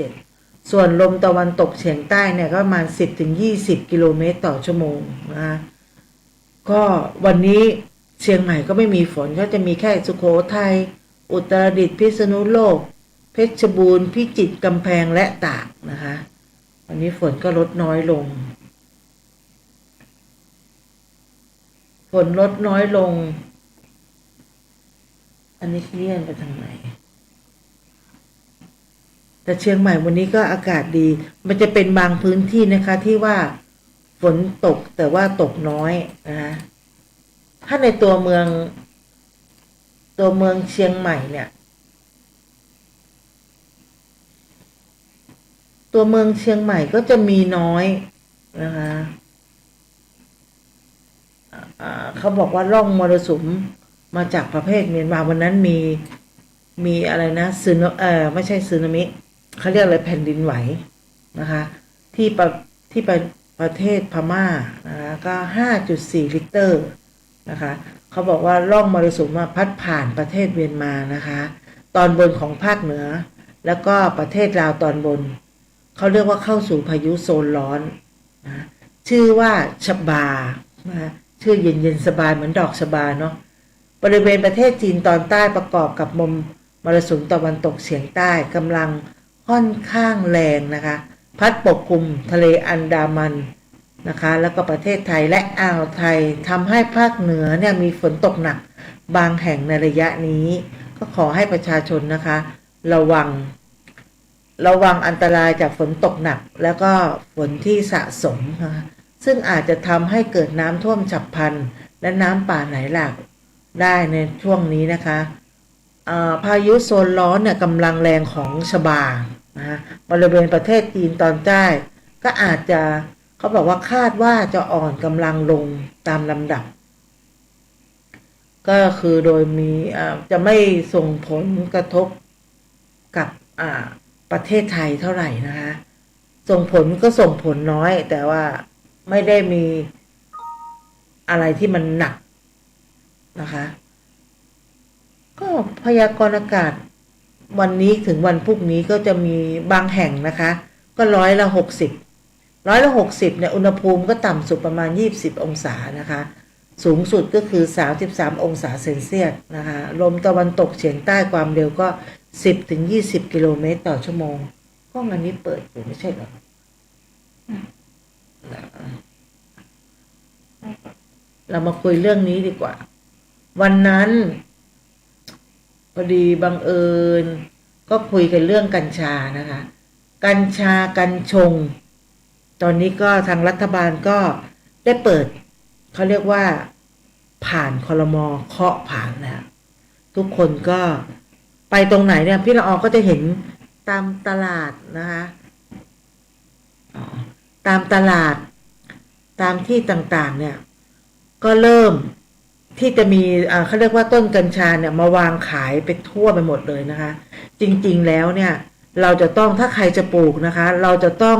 17ส่วนลมตะวันตกเฉียงใต้เนี่ยก็ประมาณ10 ถึง 20 กิโลเมตรต่อชั่วโมงนะคะก็วันนี้เชียงใหม่ก็ไม่มีฝนก็จะมีแค่สุโขทัยอุตรดิตถ์พิษณุโลกเพชรบูรณ์พิจิตรกำแพงและตากนะคะวันนี้ฝนก็ลดน้อยลงอันนี้เลื่อนไปทางไหนแต่เชียงใหม่วันนี้ก็อากาศดีมันจะเป็นบางพื้นที่นะคะที่ว่าฝนตกแต่ว่าตกน้อยนะคะถ้าในตัวเมืองเชียงใหม่เนี่ยตัวเมืองเชียงใหม่ก็จะมีน้อยนะคะเขาบอกว่าร่องมรสุมมาจากประเทศเมียนมาวันนั้นมีอะไรนะไม่ใช่สึนามิเขาเรียกอะไรแผ่นดินไหวนะคะที่ประเทศพม่านะคะก็ 5.4 ลิกเตอร์นะคะเขาบอกว่าร่องมรสุมมาพัดผ่านประเทศเมียนมานะคะตอนบนของภาคเหนือแล้วก็ประเทศลาวตอนบนเขาเรียกว่าเข้าสู่พายุโซนร้อนนะชื่อว่าชบานะชื่อเย็นสบายเหมือนดอกชบาเนาะบริเวณประเทศจีนตอนใต้ประกอบกับมรสุมตะวันตกเฉียงใต้กำลังค่อนข้างแรงนะคะพัดปกคลุมทะเลอันดามันนะคะแล้วก็ประเทศไทยและอ่าวไทยทำให้ภาคเหนือเนี่ยมีฝนตกหนักบางแห่งในระยะนี้ก็ขอให้ประชาชนนะคะระวังอันตรายจากฝนตกหนักแล้วก็ฝนที่สะสมนะคะซึ่งอาจจะทำให้เกิดน้ำท่วมฉับพลันและน้ำป่าไหลหลากได้ในช่วงนี้นะคะพายุโซนร้อนเนี่ยกำลังแรงของชบานะบริเวณประเทศจีนตอนใต้ก็อาจจะเขาบอกว่าคาดว่าจะอ่อนกำลังลงตามลำดับก็คือโดยมีจะไม่ส่งผลกระทบกับประเทศไทยเท่าไหร่นะคะส่งผลน้อยแต่ว่าไม่ได้มีอะไรที่มันหนักนะคะก็พยากรณ์อากาศวันนี้ถึงวันพรุ่งนี้ก็จะมีบางแห่งนะคะก็60เนี่ยอุณหภูมิก็ต่ำสุดประมาณ20 องศานะคะสูงสุดก็คือ33 องศาเซนเซียสนะคะลมตะวันตกเฉียงใต้ความเร็วก็10 ถึง 20 กิโลเมตรต่อชั่วโมงกล้องอันนี้เปิดอยู่ไม่ใช่เหรอเรามาคุยเรื่องนี้ดีกว่าวันนั้นพอดีบังเอิญก็คุยกันเรื่องกัญชานะคะกัญชากัญชงตอนนี้ก็ทางรัฐบาลก็ได้เปิดเขาเรียกว่าผ่านครม.เคาะผ่านนะทุกคนก็ไปตรงไหนเนี่ยพี่ละออก็จะเห็นตามตลาดนะคะตามตลาดตามที่ต่างๆเนี่ยก็เริ่มที่จะมีเขาเรียกว่าต้นกัญชาเนี่ยมาวางขายไปทั่วไปหมดเลยนะคะจริงๆแล้วเนี่ยเราจะต้องถ้าใครจะปลูกนะคะเราจะต้อ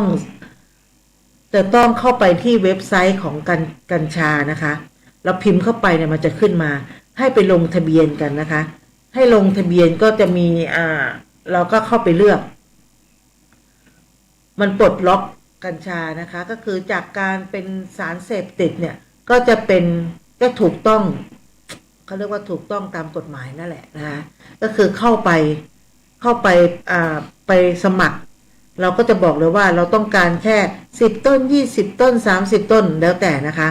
งเข้าไปที่เว็บไซต์ของกัญชานะคะเราพิมพ์เข้าไปเนี่ยมันจะขึ้นมาให้ไปลงทะเบียนกันนะคะให้ลงทะเบียนก็จะมีเราก็เข้าไปเลือกมันปลดล็อกกัญชานะคะก็คือจากการเป็นสารเสพติดเนี่ยก็จะเป็นก็ถูกต้องเขาเรียกว่าถูกต้องตามกฎหมายนั่นแหละนะคะก็คือเข้าไปสมัครเราก็จะบอกเลยว่าเราต้องการแค่10 ต้น20 ต้น30 ต้นแล้วแต่นะคะ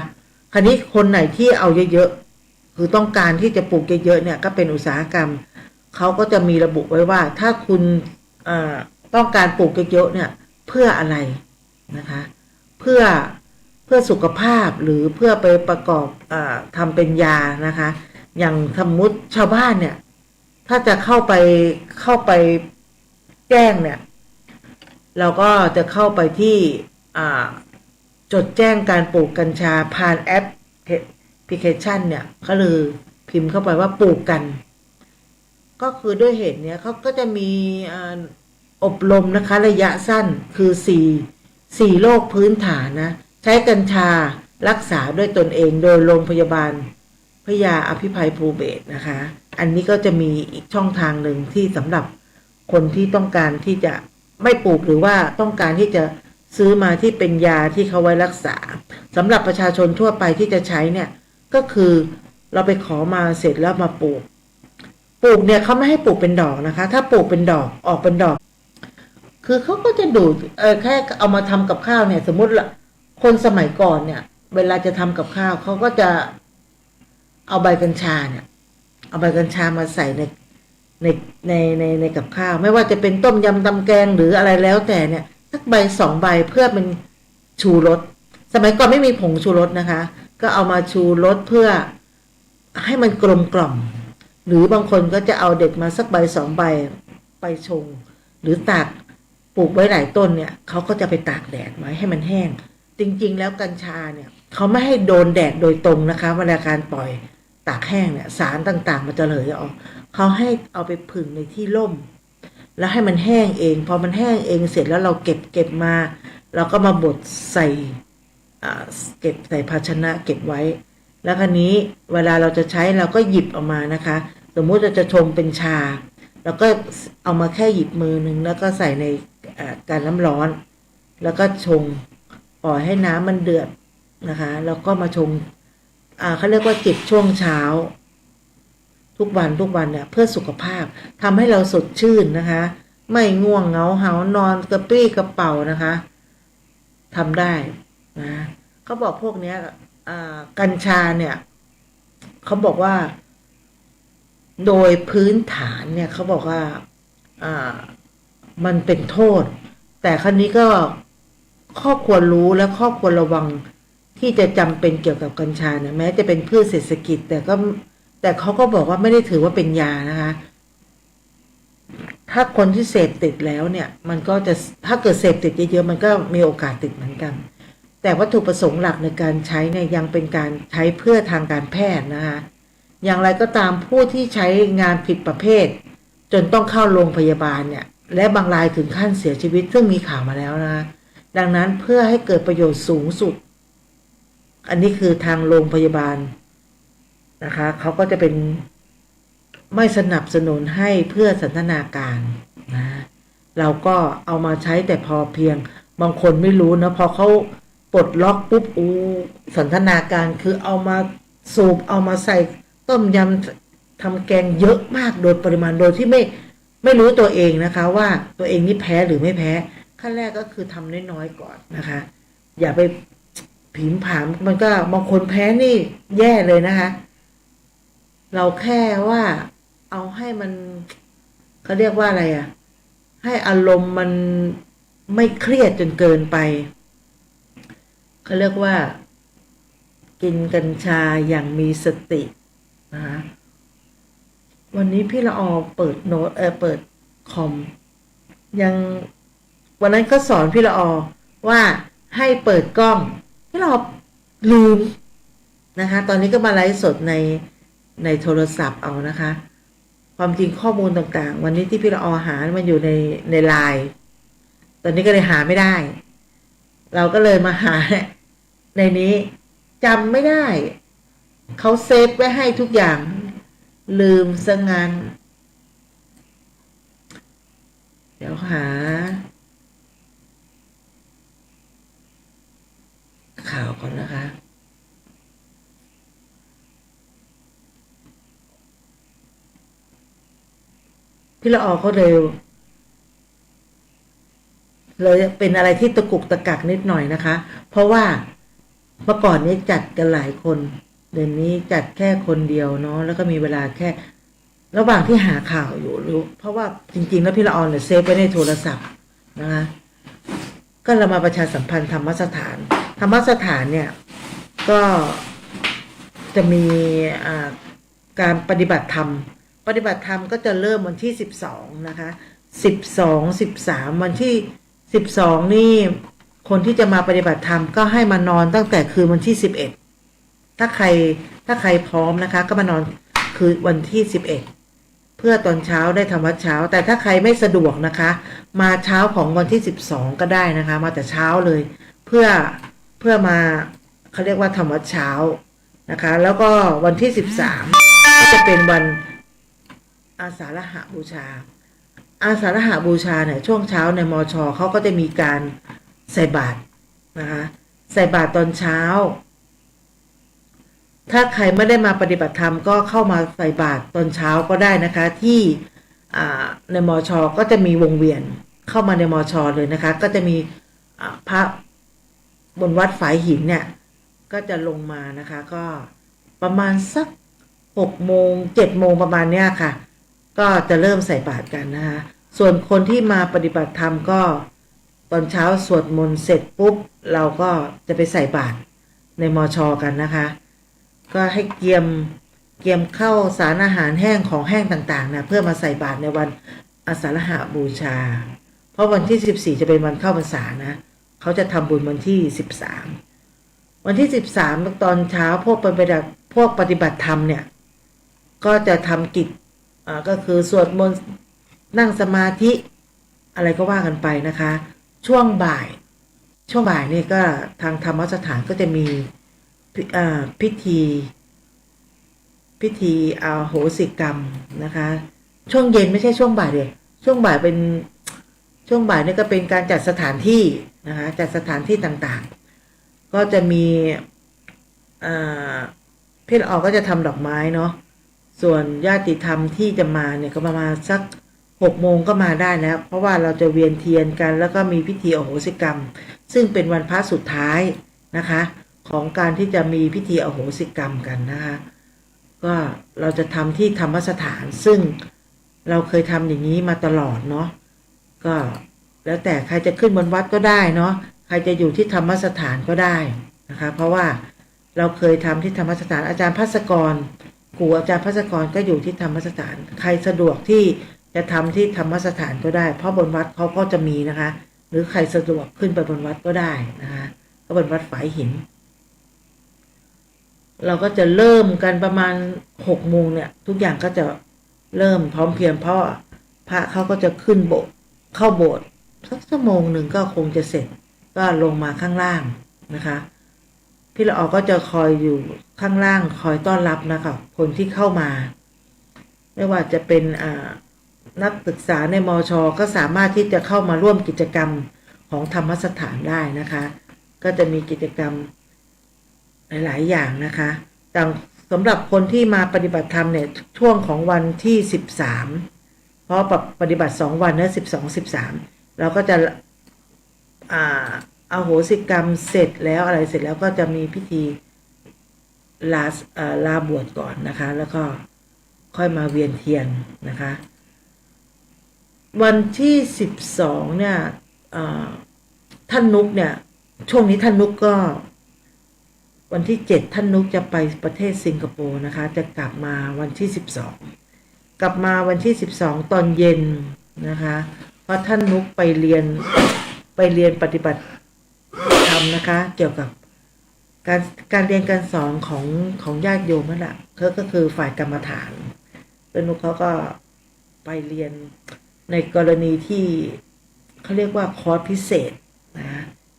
คราวนี้คนไหนที่เอาเยอะๆคือต้องการที่จะปลูกเยอะๆเนี่ยก็เป็นอุตสาหกรรมเขาก็จะมีระบุไว้ว่าถ้าคุณต้องการปลูกเยอะๆเนี่ยเพื่ออะไรนะคะเพื่อสุขภาพหรือเพื่อไปประกอบทำเป็นยานะคะอย่างสมมุติชาวบ้านเนี่ยถ้าจะเข้าไปแจ้งเนี่ยเราก็จะเข้าไปที่จดแจ้งการปลูกกัญชาผ่านแอปพลิเคชันเนี่ยก็เลยพิมพ์เข้าไปว่าปลูกกันก็คือด้วยเหตุเนี้ยเขาก็จะมีอบรมนะคะระยะสั้นคือ4โรคพื้นฐานนะใช้กัญชารักษาด้วยตนเองโดยโรงพยาบาลพญาอภิไพภูเบศรนะคะ อันนี้ก็จะมีอีกช่องทางหนึ่งที่สำหรับคนที่ต้องการที่จะ ไม่ปลูกหรือว่าต้องการที่จะซื้อมาที่เป็นยาที่เขาไว้รักษาสำหรับประชาชนทั่วไปที่จะใช้เนี่ยก็คือเราไปขอมาเสร็จแล้วมาปลูกเนี่ยเขาไม่ให้ปลูกเป็นดอกนะคะถ้าปลูกเป็นดอกออกเป็นดอกคือเขาก็จะดูดแค่เอามาทำกับข้าวเนี่ยสมมุติละคนสมัยก่อนเนี่ยเวลาจะทำกับข้าวเขาก็จะเอาใบกัญชาเนี่ยเอาใบกัญชามาใส่ในกับข้าวไม่ว่าจะเป็นต้มยำตำแกงหรืออะไรแล้วแต่เนี่ยสักใบ2 ใบเพื่อเป็นชูรสสมัยก่อนไม่มีผงชูรสนะคะก็เอามาชูรสเพื่อให้มันกลมกล่อมหรือบางคนก็จะเอาเด็ดมาสักใบ2 ใบไปชงหรือตากปลูกไว้หลายต้นเนี่ยเขาก็จะไปตากแดดไว้ให้มันแห้งจริงๆแล้วกัญชาเนี่ยเขาไม่ให้โดนแดดโดยตรงนะคะเวลาการปล่อยตากแห้งเนี่ยสารต่างๆมันจะระเหยออกเขาให้เอาไปผึ่งในที่ร่มแล้วให้มันแห้งเองพอมันแห้งเองเสร็จแล้วเราเก็บมาเราก็มาบดใส่เก็บใส่ภาชนะเก็บไว้แล้วคราวนี้เวลาเราจะใช้เราก็หยิบออกมานะคะสมมุติเราจะชงเป็นชาเราก็เอามาแค่หยิบมือหนึ่งแล้วก็ใส่ในการน้ำร้อนแล้วก็ชงปล่อยให้น้ำมันเดือดนะคะแล้วก็มาชงเขาเรียกว่าจิบช่วงเช้าทุกวันเนี่ยเพื่อสุขภาพทำให้เราสดชื่นนะคะไม่ง่วงเหงาหานอนกระปรี้กระเป๋านะคะทำได้นะเขาบอกพวกนี้กัญชาเนี่ยเขาบอกว่าโดยพื้นฐานเนี่ยเขาบอกว่ามันเป็นโทษแต่ครั้นี้ก็ข้อควรรู้และข้อควรระวังที่จะจำเป็นเกี่ยวกับกัญชาเนี่ยแม้จะเป็นพืชเศรษฐกิจแต่เขาก็บอกว่าไม่ได้ถือว่าเป็นยานะคะถ้าคนที่เสพติดแล้วเนี่ยมันก็จะถ้าเกิดเสพติดเยอะๆมันก็มีโอกาสติดเหมือนกันแต่วัตถุประสงค์หลักในการใช้เนี่ยยังเป็นการใช้เพื่อทางการแพทย์นะคะอย่างไรก็ตามผู้ที่ใช้งานผิดประเภทจนต้องเข้าโรงพยาบาลเนี่ยและบางรายถึงขั้นเสียชีวิตซึ่งมีข่าวมาแล้วนะดังนั้นเพื่อให้เกิดประโยชน์สูงสุดอันนี้คือทางโรงพยาบาลนะคะเขาก็จะเป็นไม่สนับสนุนให้เพื่อสันทนาการนะเราก็เอามาใช้แต่พอเพียงบางคนไม่รู้นะพอเขาปลดล็อกปุ๊บสันทนาการคือเอามาสูบเอามาใส่ต้มยำทำแกงเยอะมากโดยปริมาณโดยที่ไม่รู้ตัวเองนะคะว่าตัวเองนี่แพ้หรือไม่แพ้ขั้นแรกก็คือทำน้อยๆก่อนนะคะอย่าไปผิมผามมันก็บางคนแพ้นี่แย่เลยนะคะเราแค่ว่าเอาให้มันเขาเรียกว่าอะไรให้อารมณ์มันไม่เครียดจนเกินไปเขาเรียกว่ากินกัญชาอย่างมีสตินะคะวันนี้พี่ละออเปิดโน้ตเปิดคอมยังวันนั้นก็สอนพี่ละออว่าให้เปิดกล้องพี่ละออลืมนะคะตอนนี้ก็มาไลฟ์สดในโทรศัพท์เอานะคะความจริงข้อมูลต่างๆวันนี้ที่พี่ละออหามันอยู่ในไลน์ตอนนี้ก็เลยหาไม่ได้เราก็เลยมาหาในนี้จำไม่ได้เขาเซฟไว้ให้ทุกอย่างลืมซะงั้นเดี๋ยวหาข่าวก่อนนะคะพี่ละออเขาเลยเป็นอะไรที่ตะกุกตะกักนิดหน่อยนะคะเพราะว่าเมื่อก่อนนี้จัดกันหลายคนเดี๋ยวนี้จัดแค่คนเดียวเนาะแล้วก็มีเวลาแค่ระหว่างที่หาข่าวอยู่รู้เพราะว่าจริงๆแล้วพี่ละออเนี่ยเซฟไว้ในโทรศัพท์นะคะก็เรามาประชาสัมพันธ์ธรรมสถานเนี่ยก็จะมีการปฏิบัติธรรมก็จะเริ่มวันที่12นะคะ13วันที่12นี่คนที่จะมาปฏิบัติธรรมก็ให้มานอนตั้งแต่คืนวันที่11ถ้าใครพร้อมนะคะก็มานอนคือวันที่11เพื่อตอนเช้าได้ทำวัดเช้าแต่ถ้าใครไม่สะดวกนะคะมาเช้าของวันที่12ก็ได้นะคะมาแต่เช้าเลยเพื่อมาเขาเรียกว่าทำวัดเช้านะคะแล้วก็วันที่13ก็จะเป็นวันอาสาฬหบูชา อาสาฬหบูชาเนี่ยช่วงเช้าในมชเขาก็จะมีการใส่บาตรนะคะใส่บาตรตอนเช้าถ้าใครไม่ได้มาปฏิบัติธรรมก็เข้ามาใส่บาตรตอนเช้าก็ได้นะคะที่ในมชก็จะมีวงเวียนเข้ามาในมชเลยนะคะก็จะมีพระบนวัดฝายหินเนี่ยก็จะลงมานะคะก็ประมาณสัก6 โมง7 โมงประมาณเนี้ยค่ะก็จะเริ่มใส่บาตรกันนะคะส่วนคนที่มาปฏิบัติธรรมก็ตอนเช้าสวดมนต์เสร็จปุ๊บเราก็จะไปใส่บาตรในมชกันนะคะก็ให้เกียมข้าวสารอาหารแห้งของแห้งต่างๆนะเพื่อมาใส่บาตรในวันอาสาฬหบูชาเพราะวันที่14จะเป็นวันเข้าพรรษานะเขาจะทำบุญวันที่13วันที่13ตอนเช้าพวกปฏิบัติธรรมเนี่ยก็จะทำกิจก็คือสวดมนต์นั่งสมาธิอะไรก็ว่ากันไปนะคะช่วงบ่ายนี่ก็ทางธรรมสถานก็จะมีพิธีโหสิกรรมนะคะช่วงเย็นไม่ใช่ช่วงบ่ายเลยช่วงบ่ายนี่ก็เป็นการจัดสถานที่นะคะจัดสถานที่ต่างๆก็จะมีพี่ละออก็จะทำดอกไม้เนาะส่วนญาติธรรมที่จะมาเนี่ยก็ประมาณสัก6 โมงก็มาได้แล้วเพราะว่าเราจะเวียนเทียนกันแล้วก็มีพิธีอโหสิกรรมซึ่งเป็นวันพระสุดท้ายนะคะของการที่จะมีพิธีอโหสิกรรมกันนะคะก็เราจะทำที่ธรรมสถานซึ่งเราเคยทำอย่างนี้มาตลอดเนาะก็แล้วแต่ใครจะขึ้นบนวัดก็ได้เนาะใครจะอยู่ที่ธรรมสถานก็ได้นะคะเพราะว่าเราเคยทำที่ธรรมสถานอาจารย์ภัสกรครูอาจารย์ภัสกรก็อยู่ที่ธรรมสถานใครสะดวกที่จะทำที่ธรรมสถานก็ได้เพราะบนวัดเขาก็จะมีนะคะหรือใครสะดวกขึ้นไปบนวัดก็ได้นะคะก็บนวัดฝายหินเราก็จะเริ่มกันประมาณ6 โมงเนี่ยทุกอย่างก็จะเริ่มพร้อมเพรียงเพราะพระเขาก็จะขึ้นเข้าโบสถ์สัก1 ชั่วโมงก็คงจะเสร็จก็ลงมาข้างล่างนะคะพี่ละออก็จะคอยอยู่ข้างล่างคอยต้อนรับนะคะคนที่เข้ามาไม่ว่าจะเป็นนักศึกษาในมช.ก็สามารถที่จะเข้ามาร่วมกิจกรรมของธรรมสถานได้นะคะก็จะมีกิจกรรมหลายๆอย่างนะคะแต่สำหรับคนที่มาปฏิบัติธรรมเนี่ยช่วงของวันที่13เพราะปฏิบัติ2 วันนะ12 13เราก็จะอโหสิกรรมเสร็จแล้วอะไรเสร็จแล้วก็จะมีพิธีลาบวชก่อนนะคะแล้วก็ค่อยมาเวียนเทียนนะคะวันที่12เนี่ยท่านนุกเนี่ยช่วงนี้ท่านนุกก็วันที่7ท่านนุกจะไปประเทศสิงคโปร์นะคะจะกลับมาวันที่12กลับมาวันที่12ตอนเย็นนะคะเพราะท่านนุกไปเรียนปฏิบัติธรรมนะคะเกี่ยวกับการเรียนการสอนของญาติโยมนั่นแหละก็คือฝ่ายกรรมฐานท่านนุกเขาก็ไปเรียนในกรณีที่เขาเรียกว่าคอร์สพิเศษนะ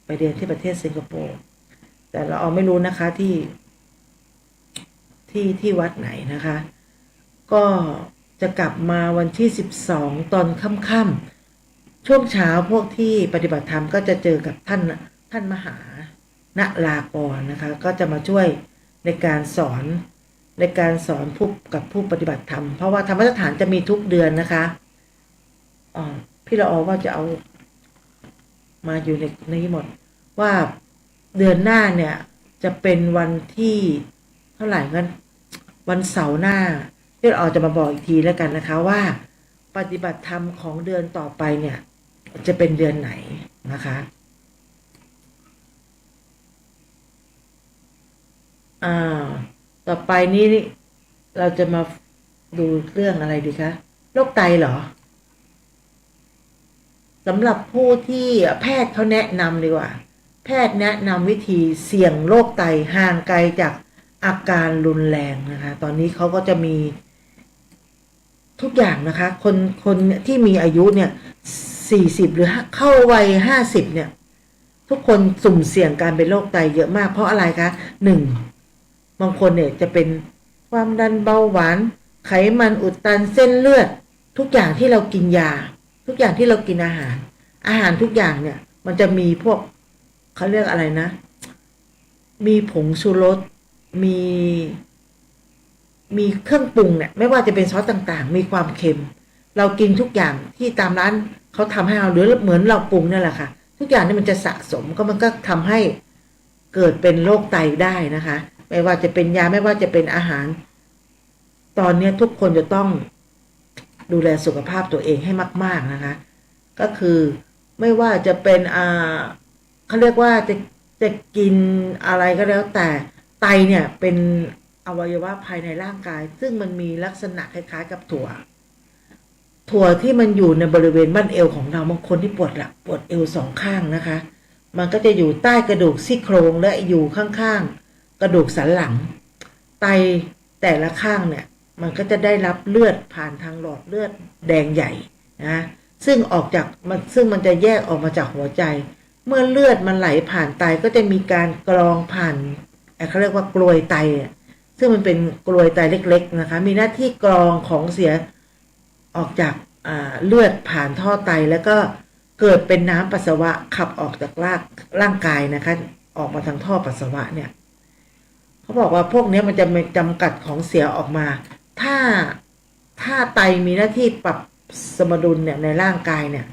ไปเรียนที่ประเทศสิงคโปร์แต่เราไม่รู้นะคะที่วัดไหนนะคะก็จะกลับมาวันที่12ตอนค่ำๆช่วงเช้าพวกที่ปฏิบัติธรรมก็จะเจอกับท่านมหาณลากรนะคะก็จะมาช่วยในการสอนผู้ปฏิบัติธรรมเพราะว่าธรรมสถานจะมีทุกเดือนนะคะพี่ละออว่าจะเอามาอยู่ในหมดว่าเดือนหน้าเนี่ยจะเป็นวันที่เท่าไหร่กันวันเสาร์หน้าพี่ละออจะมาบอกอีกทีแล้วกันนะคะว่าปฏิบัติธรรมของเดือนต่อไปเนี่ยจะเป็นเดือนไหนนะคะต่อไปนี้เราจะมาดูเรื่องอะไรดีคะโรคไตเหรอสำหรับผู้ที่แพทย์เขาแนะนำดีกว่าแพทย์แนะนำวิธีเสี่ยงโรคไตห่างไกลจากอาการรุนแรงนะคะตอนนี้เขาก็จะมีทุกอย่างนะคะคนที่มีอายุเนี่ย40หรือเข้าวัย50เนี่ยทุกคนสุ่มเสี่ยงการเป็นโรคไตเยอะมากเพราะอะไรคะ1บางคนเนี่ยจะเป็นความดันเบาหวานไขมันอุดตันเส้นเลือดทุกอย่างที่เรากินยา ทุกอย่างที่เรากินอาหารทุกอย่างเนี่ยมันจะมีพวกเขาเรียกอะไรนะมีผงชูรสมีมีเครื่องปรุงเนี่ยไม่ว่าจะเป็นซอสต่างๆมีความเค็มเรากินทุกอย่างที่ตามร้านเขาทำให้เราหรือเหมือนเราปรุงนี่แหละค่ะทุกอย่างนี่มันจะสะสมก็มันก็ทำให้เกิดเป็นโรคไตได้นะคะไม่ว่าจะเป็นยาไม่ว่าจะเป็นอาหารตอนนี้ทุกคนจะต้องดูแลสุขภาพตัวเองให้มากๆนะคะก็คือไม่ว่าจะเป็นเขาเรียกว่าจะกินอะไรก็แล้วแต่ไตเนี่ยเป็นอวัยวะภายในร่างกายซึ่งมันมีลักษณะคล้ายๆกับถั่วที่มันอยู่ในบริเวณบั้นเอวของเราบางคนที่ปวดหลังปวดเอวสองข้างนะคะมันก็จะอยู่ใต้กระดูกซี่โครงและอยู่ข้างๆกระดูกสันหลังไตแต่ละข้างเนี่ยมันก็จะได้รับเลือดผ่านทางหลอดเลือดแดงใหญ่นะซึ่งมันจะแยกออกมาจากหัวใจเมื่อเลือดมันไหลผ่านไตก็จะมีการกรองผ่านเขาเรียกว่ากลวยไตซึ่งมันเป็นกลวยไตเล็กๆนะคะมีหน้าที่กรองของเสียออกจากเลือดผ่านท่อไตแล้วก็เกิดเป็นน้ำปัสสาวะขับออกจากร่างกายนะคะออกมาทางท่อปัสสาวะเนี่ยเขาบอกว่าพวกนี้มันจะจำกัดของเสียออกมาถ้าไตมีหน้าที่ปรับสมดุลเนี่ยในร่างกายเนี่ย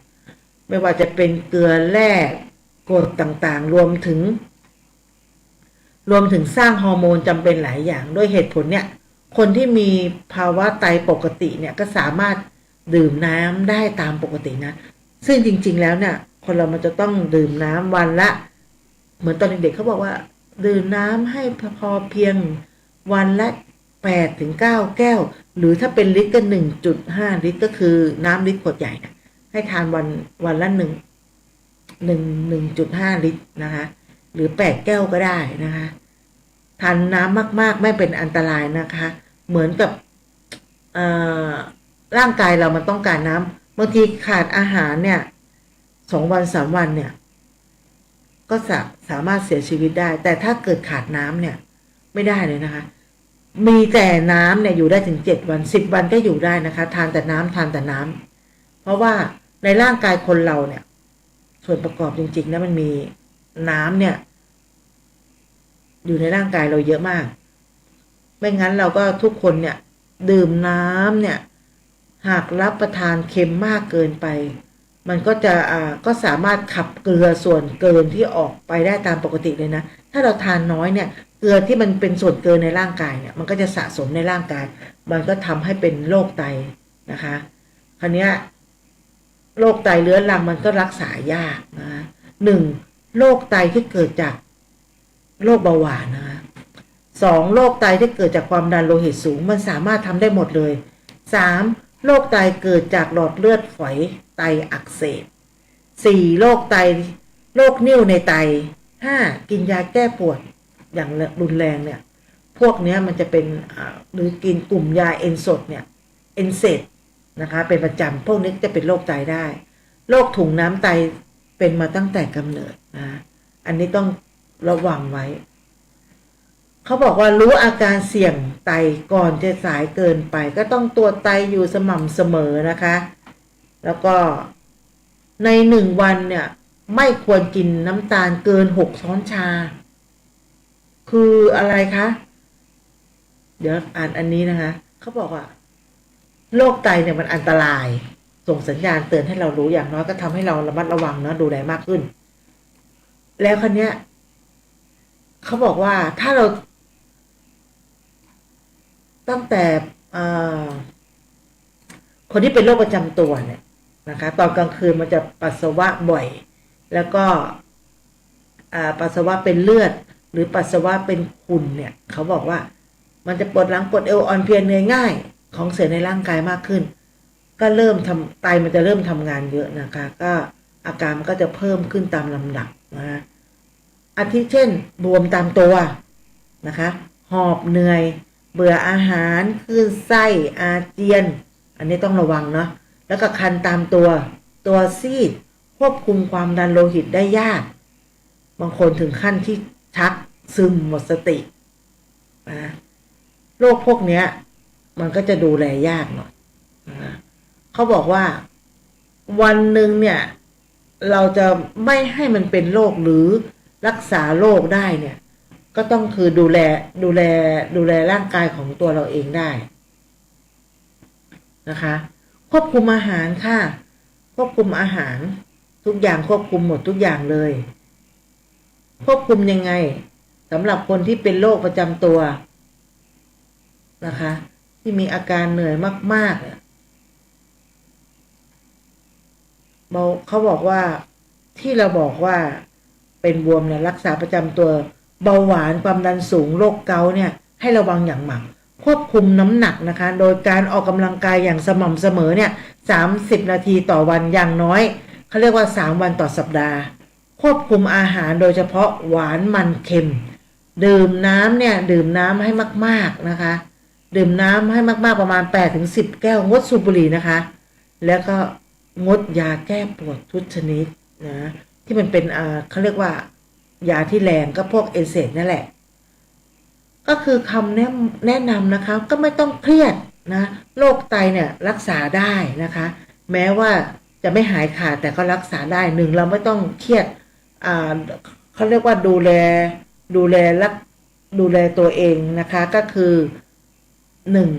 ไม่ว่าจะเป็นเกลือแร่กรดต่างๆรวมถึงสร้างฮอร์โมนจำเป็นหลายอย่างด้วยเหตุผลเนี่ยคนที่มีภาวะไตปกติเนี่ยก็สามารถดื่มน้ำได้ตามปกตินะซึ่งจริงๆแล้วเนี่ยคนเรามันจะต้องดื่มน้ำวันละเหมือนตอนเด็กๆเขาบอกว่าดื่มน้ำให้พอเพียงวันละ8 ถึง 9 แก้วหรือถ้าเป็นลิตรก็ 1.5 ลิตรก็คือน้ำลิตรขวดใหญ่นะให้ทานวันละ1.5 ลิตรนะคะหรือ8 แก้วก็ได้นะคะทานน้ำมากๆไม่เป็นอันตรายนะคะเหมือนกับร่างกายเรามันต้องการน้ำบางทีขาดอาหารเนี่ย2 วัน 3 วันเนี่ยก็สามารถเสียชีวิตได้แต่ถ้าเกิดขาดน้ำเนี่ยไม่ได้เลยนะคะมีแต่น้ำเนี่ยอยู่ได้ถึง7 วัน10 วันก็อยู่ได้นะคะทานแต่น้ำเพราะว่าในร่างกายคนเราเนี่ยส่วนประกอบจริงๆนะมันมีน้ำเนี่ยอยู่ในร่างกายเราเยอะมากไม่งั้นเราก็ทุกคนเนี่ยดื่มน้ำเนี่ยหากรับประทานเค็มมากเกินไปมันก็สามารถขับเกลือส่วนเกินที่ออกไปได้ตามปกติเลยนะถ้าเราทานน้อยเนี่ยเกลือที่มันเป็นส่วนเกินในร่างกายเนี่ยมันก็จะสะสมในร่างกายมันก็ทำให้เป็นโรคไตนะคะคราวนี้โรคไตเรื้อรังมันก็รักษายากนะ1โรคไตที่เกิดจากโรคเบาหวานนะคะ2โรคไตที่เกิดจากความดันโลหิตสูงมันสามารถทำได้หมดเลย3โรคไตเกิดจากหลอดเลือดฝอยไตอักเสบ4โรคนิ่วในไต5กินยาแก้ปวดอย่างรุนแรงเนี่ยพวกนี้มันจะเป็นหรือกินกลุ่มยาเอนโซดเนี่ยเอนเซดนะคะเป็นประจำพวกนี้จะเป็นโรคไตได้โรคถุงน้ำไตเป็นมาตั้งแต่กำเนิดนะอันนี้ต้องระวังไว้เขาบอกว่ารู้อาการเสี่ยงไตก่อนจะสายเกินไปก็ต้องตรวจไตอยู่สม่ำเสมอนะคะแล้วก็ใน1 วันเนี่ยไม่ควรกินน้ำตาลเกิน6 ช้อนชาคืออะไรคะเดี๋ยวอ่านอันนี้นะคะเขาบอกว่าโรคไตเนี่ยมันอันตรายส่งสัญญาณเตือนให้เรารู้อย่างน้อยก็ทำให้เราระมัดระวังนะดูแลมากขึ้นแล้วคันเนี้ยเขาบอกว่าถ้าเราตั้งแต่คนที่เป็นโรคประจำตัวเนี่ยนะคะตอนกลางคืนมันจะปัสสาวะบ่อยแล้วก็ปัสสาวะเป็นเลือดหรือปัสสาวะเป็นขุ่นเนี่ยเขาบอกว่ามันจะปวดหลังปวดเอวอ่อนเพลียเหนื่อยง่ายของเสียในร่างกายมากขึ้นก็เริ่มไตมันจะเริ่มทำงานเยอะนะคะก็อาการมันก็จะเพิ่มขึ้นตามลำดับนะอาทิเช่นบวมตามตัวนะคะหอบเหนื่อยเบื่ออาหารคลื่นไส้อาเจียนอันนี้ต้องระวังเนาะแล้วก็คันตามตัวซีดควบคุมความดันโลหิตได้ยากบางคนถึงขั้นที่ชักซึมหมดสตินะโรคพวกนี้มันก็จะดูแลยากหน่อยนะเขาบอกว่า วันหนึ่งเนี่ยเราจะไม่ให้มันเป็นโรคหรือรักษาโรคได้เนี่ยก็ต้องคือดูแลร่างกายของตัวเราเองได้นะคะควบคุมอาหารค่ะควบคุมอาหารทุกอย่างควบคุมหมดทุกอย่างเลยควบคุมยังไงสำหรับคนที่เป็นโรคประจำตัวนะคะที่มีอาการเหนื่อยมากๆเขาบอกว่าที่เราบอกว่าเป็นบวมเนี่ยรักษาประจำตัวเบาหวานความดันสูงโรคเกาต์เนี่ยให้ระวังอย่างมากควบคุมน้ำหนักนะคะโดยการออกกำลังกายอย่างสม่ำเสมอเนี่ย30 นาทีต่อวันอย่างน้อยเขาเรียกว่า3 วันต่อสัปดาห์ควบคุมอาหารโดยเฉพาะหวานมันเค็มดื่มน้ำเนี่ยดื่มน้ำให้มากๆนะคะดื่มน้ำให้มากๆประมาณ8-10 แก้วงดสูบบุหรี่นะคะแล้วก็งดยาแก้ปวดทุกชนิดนะที่มันเป็นเขาเรียกว่ายาที่แรงก็พวกเอเซดนั่นแหละก็คือคำแนะนำนะคะก็ไม่ต้องเครียดนะโรคไตเนี่ยรักษาได้นะคะแม้ว่าจะไม่หายขาดแต่ก็รักษาได้หนึ่งเราไม่ต้องเครียดเขาเรียกว่าดูแลตัวเองนะคะก็คือหนึ่ง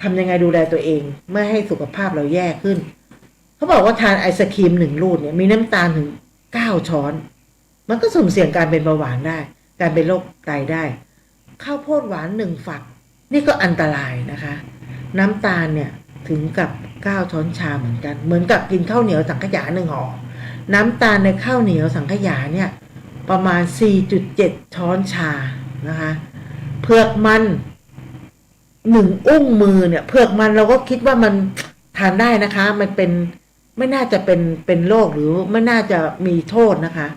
ทำยังไงดูแลตัวเองไม่ให้สุขภาพเราแย่ขึ้นเขาบอกว่าทานไอศครีม1 ลูกเนี่ยมีน้ำตาลถึง9 ช้อนมันก็สุ่มเสี่ยงการเป็นเบาหวานได้การเป็นโรคไตได้ข้าวโพดหวาน1 ฝักนี่ก็อันตรายนะคะน้ำตาลเนี่ยถึงกับ9 ช้อนชาเหมือนกันเหมือนกับกินข้าวเหนียวสังขยา1 ห่อน้ำตาลในข้าวเหนียวสังขยาเนี่ยประมาณ 4.7 ช้อนชานะคะเผือกมัน1 อุ้งมือเนี่ยเผือกมันเราก็คิดว่ามันทานได้นะคะมันเป็นไม่น่าจะเป็นโรคหรือไม่น่าจะมีโทษนะคะ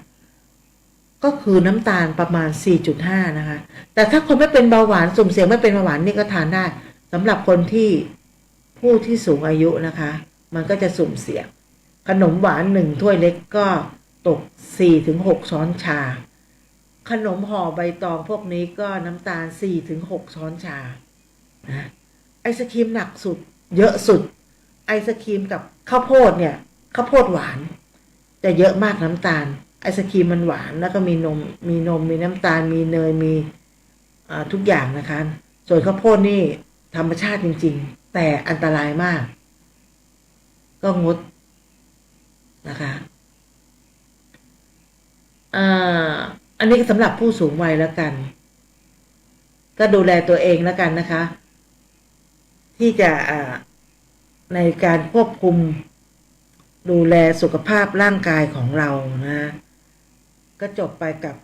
ก็คือน้ำตาลประมาณ 4.5 นะคะแต่ถ้าคนไม่เป็นเบาหวานสุ่มเสี่ยงไม่เป็นเบาหวานนี่ก็ทานได้สำหรับคนที่ผู้ที่สูงอายุนะคะมันก็จะสุ่มเสี่ยงขนมหวาน1 ถ้วยเล็กก็ตก 4-6 ช้อนชาขนมห่อใบตองพวกนี้ก็น้ำตาล 4-6 ช้อนชานะไอศครีมหนักสุดเยอะสุดไอศครีมกับข้าวโพดเนี่ยข้าวโพดหวานจะเยอะมากน้ำตาลไอศครีมมันหวานแล้วก็มีนมมีน้ำตาลมีเนยมีทุกอย่างนะคะส่วนข้าวโพดนี่ธรรมชาติจริงๆแต่อันตรายมากก็งดนะคะอันนี้สำหรับผู้สูงวัยแล้วกันก็ดูแลตัวเองแล้วกันนะคะที่จะในการควบคุมดูแลสุขภาพร่างกายของเรานะก็จบไปกับ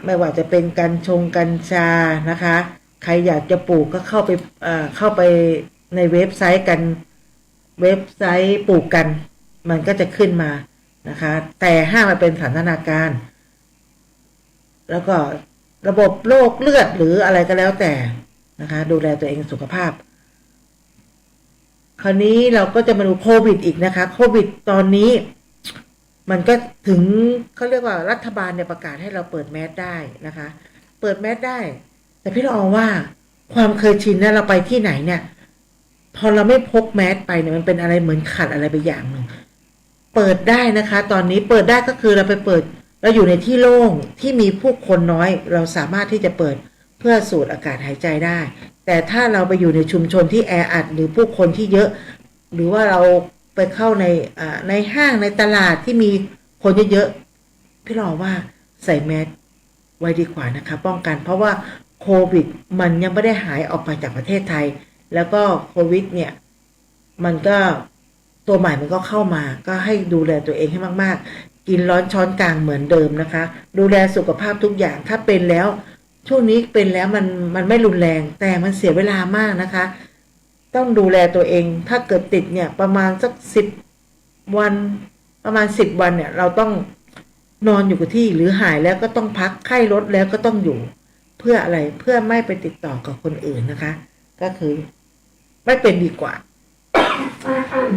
ไม่ว่าจะเป็นกัญชานะคะใครอยากจะปลูกก็เข้าไปในเว็บไซต์ปลูกกันมันก็จะขึ้นมานะคะแต่ห้ามมาเป็นสันทนาการแล้วก็ระบบโรคเลือดหรืออะไรก็แล้วแต่นะคะดูแลตัวเองสุขภาพคราวนี้เราก็จะมาดูโควิดอีกนะคะโควิดตอนนี้มันก็ถึงเขาเรียกว่ารัฐบาลเนี่ยประกาศให้เราเปิดแมสได้นะคะเปิดแมสได้แต่พี่เราว่าความเคยชินเนี่ยเราไปที่ไหนเนี่ยพอเราไม่พกแมสไปเนี่ยมันเป็นอะไรเหมือนขัดอะไรไปอย่างหนึ่งเปิดได้นะคะตอนนี้เปิดได้ก็คือเราอยู่ในที่โล่งที่มีผู้คนน้อยเราสามารถที่จะเปิดเพื่อสูดอากาศหายใจได้แต่ถ้าเราไปอยู่ในชุมชนที่แออัดหรือผู้คนที่เยอะหรือว่าเราไปเข้าในห้างในตลาดที่มีคนเยอะๆพี่รอว่าใส่แมสไว้ดีกว่านะคะป้องกันเพราะว่าโควิดมันยังไม่ได้หายออกไปจากประเทศไทยแล้วก็โควิดเนี่ยมันก็ตัวใหม่มันก็เข้ามาก็ให้ดูแลตัวเองให้มากๆกินร้อนช้อนกลางเหมือนเดิมนะคะดูแลสุขภาพทุกอย่างถ้าเป็นแล้วช่วงนี้เป็นแล้วมันไม่รุนแรงแต่มันเสียเวลามากนะคะต้องดูแลตัวเองถ้าเกิดติดเนี่ยประมาณสัก10 วันประมาณ10 วันเนี่ยเราต้องนอนอยู่กับที่หรือหายแล้วก็ต้องพักไข้ลดแล้วก็ต้องอยู่เพื่ออะไรเพื่อไม่ไปติดต่อกับคนอื่นนะคะก็คือไม่เป็นดีกว่า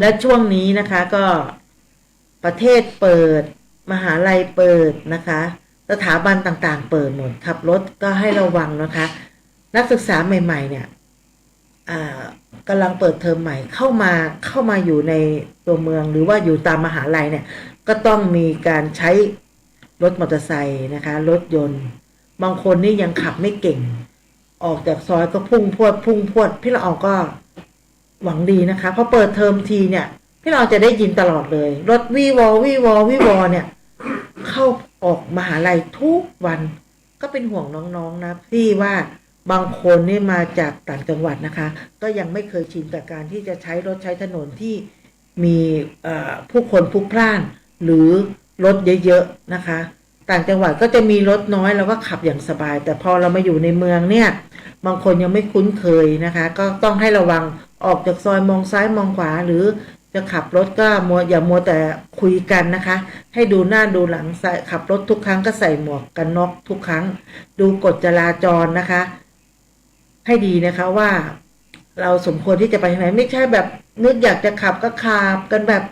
และช่วงนี้นะคะก็ประเทศเปิดมหาลัยเปิดนะคะสถาบันต่างๆเปิดหมดขับรถก็ให้ระวังนะคะนักศึกษาใหม่ๆเนี่ย กำลังเปิดเทอมใหม่เข้ามาอยู่ในตัวเมืองหรือว่าอยู่ตามมหาลัยเนี่ยก็ต้องมีการใช้รถมอเตอร์ไซค์นะคะรถยนต์บางคนนี่ยังขับไม่เก่งออกจากซอยก็พุ่งพวดพี่ละอองก็หวังดีนะคะพอเปิดเทอมทีเนี่ยพี่ละอองจะได้ยินตลอดเลยรถวีวอเนี่ยเข้าออกมหาลัยทุกวันก็เป็นห่วงน้องๆนะพี่ว่าบางคนนี่มาจากต่างจังหวัดนะคะก็ยังไม่เคยชินกับการที่จะใช้รถใช้ถนนที่มีผู้คนพลุกพล่านหรือรถเยอะๆนะคะต่างจังหวัดก็จะมีรถน้อยเราก็ขับอย่างสบายแต่พอเรามาอยู่ในเมืองเนี่ยบางคนยังไม่คุ้นเคยนะคะก็ต้องให้ระวังออกจากซอยมองซ้ายมองขวาหรือจะขับรถก็อย่ามัวแต่คุยกันนะคะให้ดูหน้าดูหลังขับรถทุกครั้งก็ใส่หมวกกันน็อกทุกครั้งดูกฎจราจรนะคะให้ดีนะคะว่าเราสมควรที่จะไปทางไหนไม่ใช่แบบนึกอยากจะขับก็ขับกันแบบ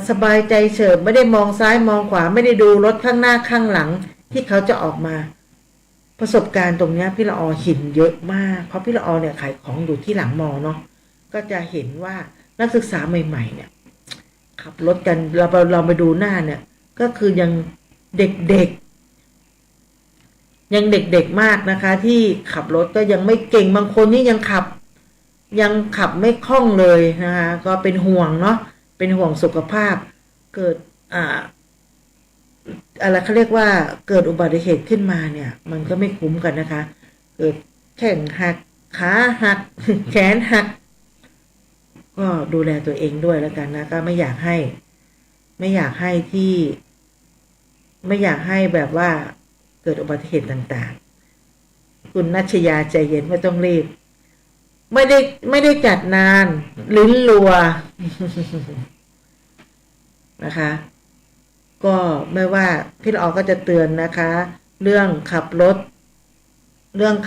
สบายใจเฉิบไม่ได้มองซ้ายมองขวาไม่ได้ดูรถข้างหน้าข้างหลังที่เขาจะออกมาประสบการณ์ตรงนี้พี่ละอเห็นเยอะมากเพราะพี่ละอเนี่ยขายของอยู่ที่หลังมอเนาะก็จะเห็นว่านักศึกษาใหม่ๆเนี่ยขับรถกันเรามาดูหน้าเนี่ยก็คือยังเด็กๆยังเด็กๆมากนะคะที่ขับรถก็ยังไม่เก่งบางคนนี่ยังขับไม่คล่องเลยนะคะก็เป็นห่วงเนาะเป็นห่วงสุขภาพเกิดอะไรเขาเรียกว่าเกิดอุบัติเหตุขึ้นมาเนี่ยมันก็ไม่คุ้มกันนะคะเกิดแข้งหักขาหักแขนหักก็ดูแลตัวเองด้วยแล้วกันนะก็ไม่อยากให้แบบว่าเกิดอุบัติเหตุต่างๆคุณนัชยาใจเย็นไม่ต้องรีบไม่ได้จัดนานลิ้นรัว นะคะก็ไม่ว่าพี่ละออก็จะเตือนนะคะเรื่องขับรถ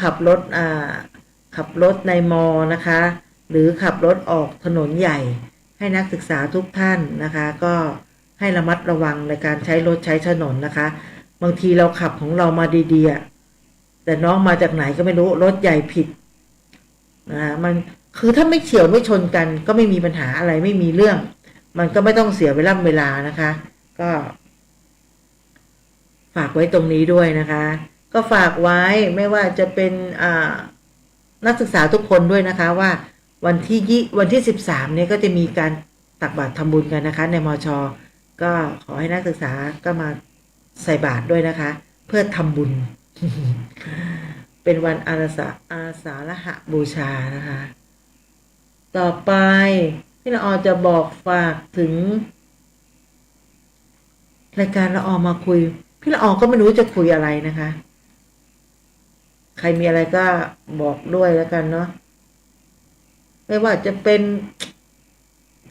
ขับรถในมอนะคะหรือขับรถออกถนนใหญ่ให้นักศึกษาทุกท่านนะคะก็ให้ระมัดระวังในการใช้รถใช้ถนนนะคะบางทีเราขับของเรามาดีๆแต่น้องมาจากไหนก็ไม่รู้รถใหญ่ผิดมันคือถ้าไม่เฉี่ยวไม่ชนกันก็ไม่มีปัญหาอะไรไม่มีเรื่องมันก็ไม่ต้องเสียเวลานะคะก็ฝากไว้ตรงนี้ด้วยนะคะก็ฝากไว้ไม่ว่าจะเป็นนักศึกษาทุกคนด้วยนะคะว่าวันที่13เนี่ยก็จะมีการตักบาตรทำบุญกันนะคะในมช.ก็ขอให้นักศึกษาก็มาใส่บาตรด้วยนะคะเพื่อทำบุญ เป็นวันอาสาฬหบูชานะคะต่อไปพี่ละออจะบอกฝากถึงรายการละออมาคุยพี่ละออก็ไม่รู้จะคุยอะไรนะคะใครมีอะไรก็บอกด้วยแล้วกันเนาะไม่ว่าจะเป็น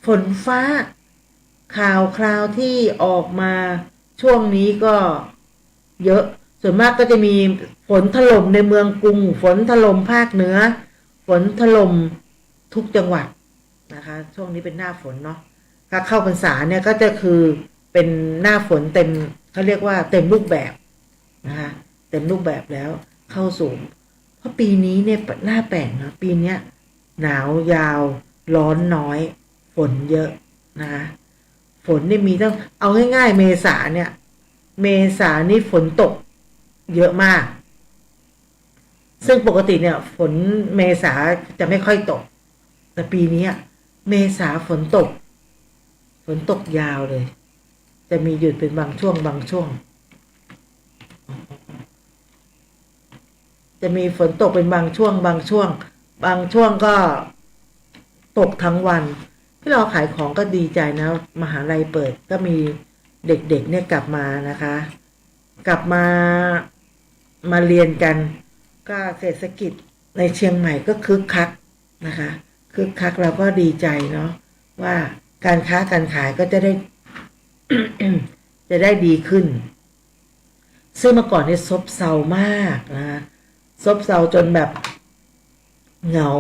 ฝนฟ้าข่าวคราวที่ออกมาช่วงนี้ก็เยอะส่วนมากก็จะมีฝนถล่มในเมืองกรุงฝนถล่มภาคเหนือฝนถล่มทุกจังหวัดนะคะช่วงนี้เป็นหน้าฝนเนาะถ้าเข้าพรรษาเนี่ยก็จะคือเป็นหน้าฝนเต็มเขาเรียกว่าเต็มรูปแบบนะคะเต็มรูปแบบแล้วเข้าสู่เพราะปีนี้เนี่ยหน้าแปลกนะปีนี้หนาวยาวร้อนน้อยฝนเยอะนะคะฝนนี่มีต้องเอาง่ายๆเมษานี่ฝนตกเยอะมากซึ่งปกติเนี่ยฝนเมษาจะไม่ค่อยตกแต่ปีนี้เมษาฝนตกยาวเลยจะมีหยุดเป็นบางช่วงจะมีฝนตกเป็นบางช่วงก็ตกทั้งวันที่เราขายของก็ดีใจนะมหาลัยเปิดก็มีเด็กๆเนี่ยกลับมานะคะกลับมาเรียนกันก็เศรษฐกิจในเชียงใหม่ก็คึกคักนะคะคึกคักเราก็ดีใจเนาะว่าการค้าการขายก็จะได้ จะได้ดีขึ้นซึ่งเมื่อก่อนเนี่ยซบเซามากนะซบเซาจนแบบเหงา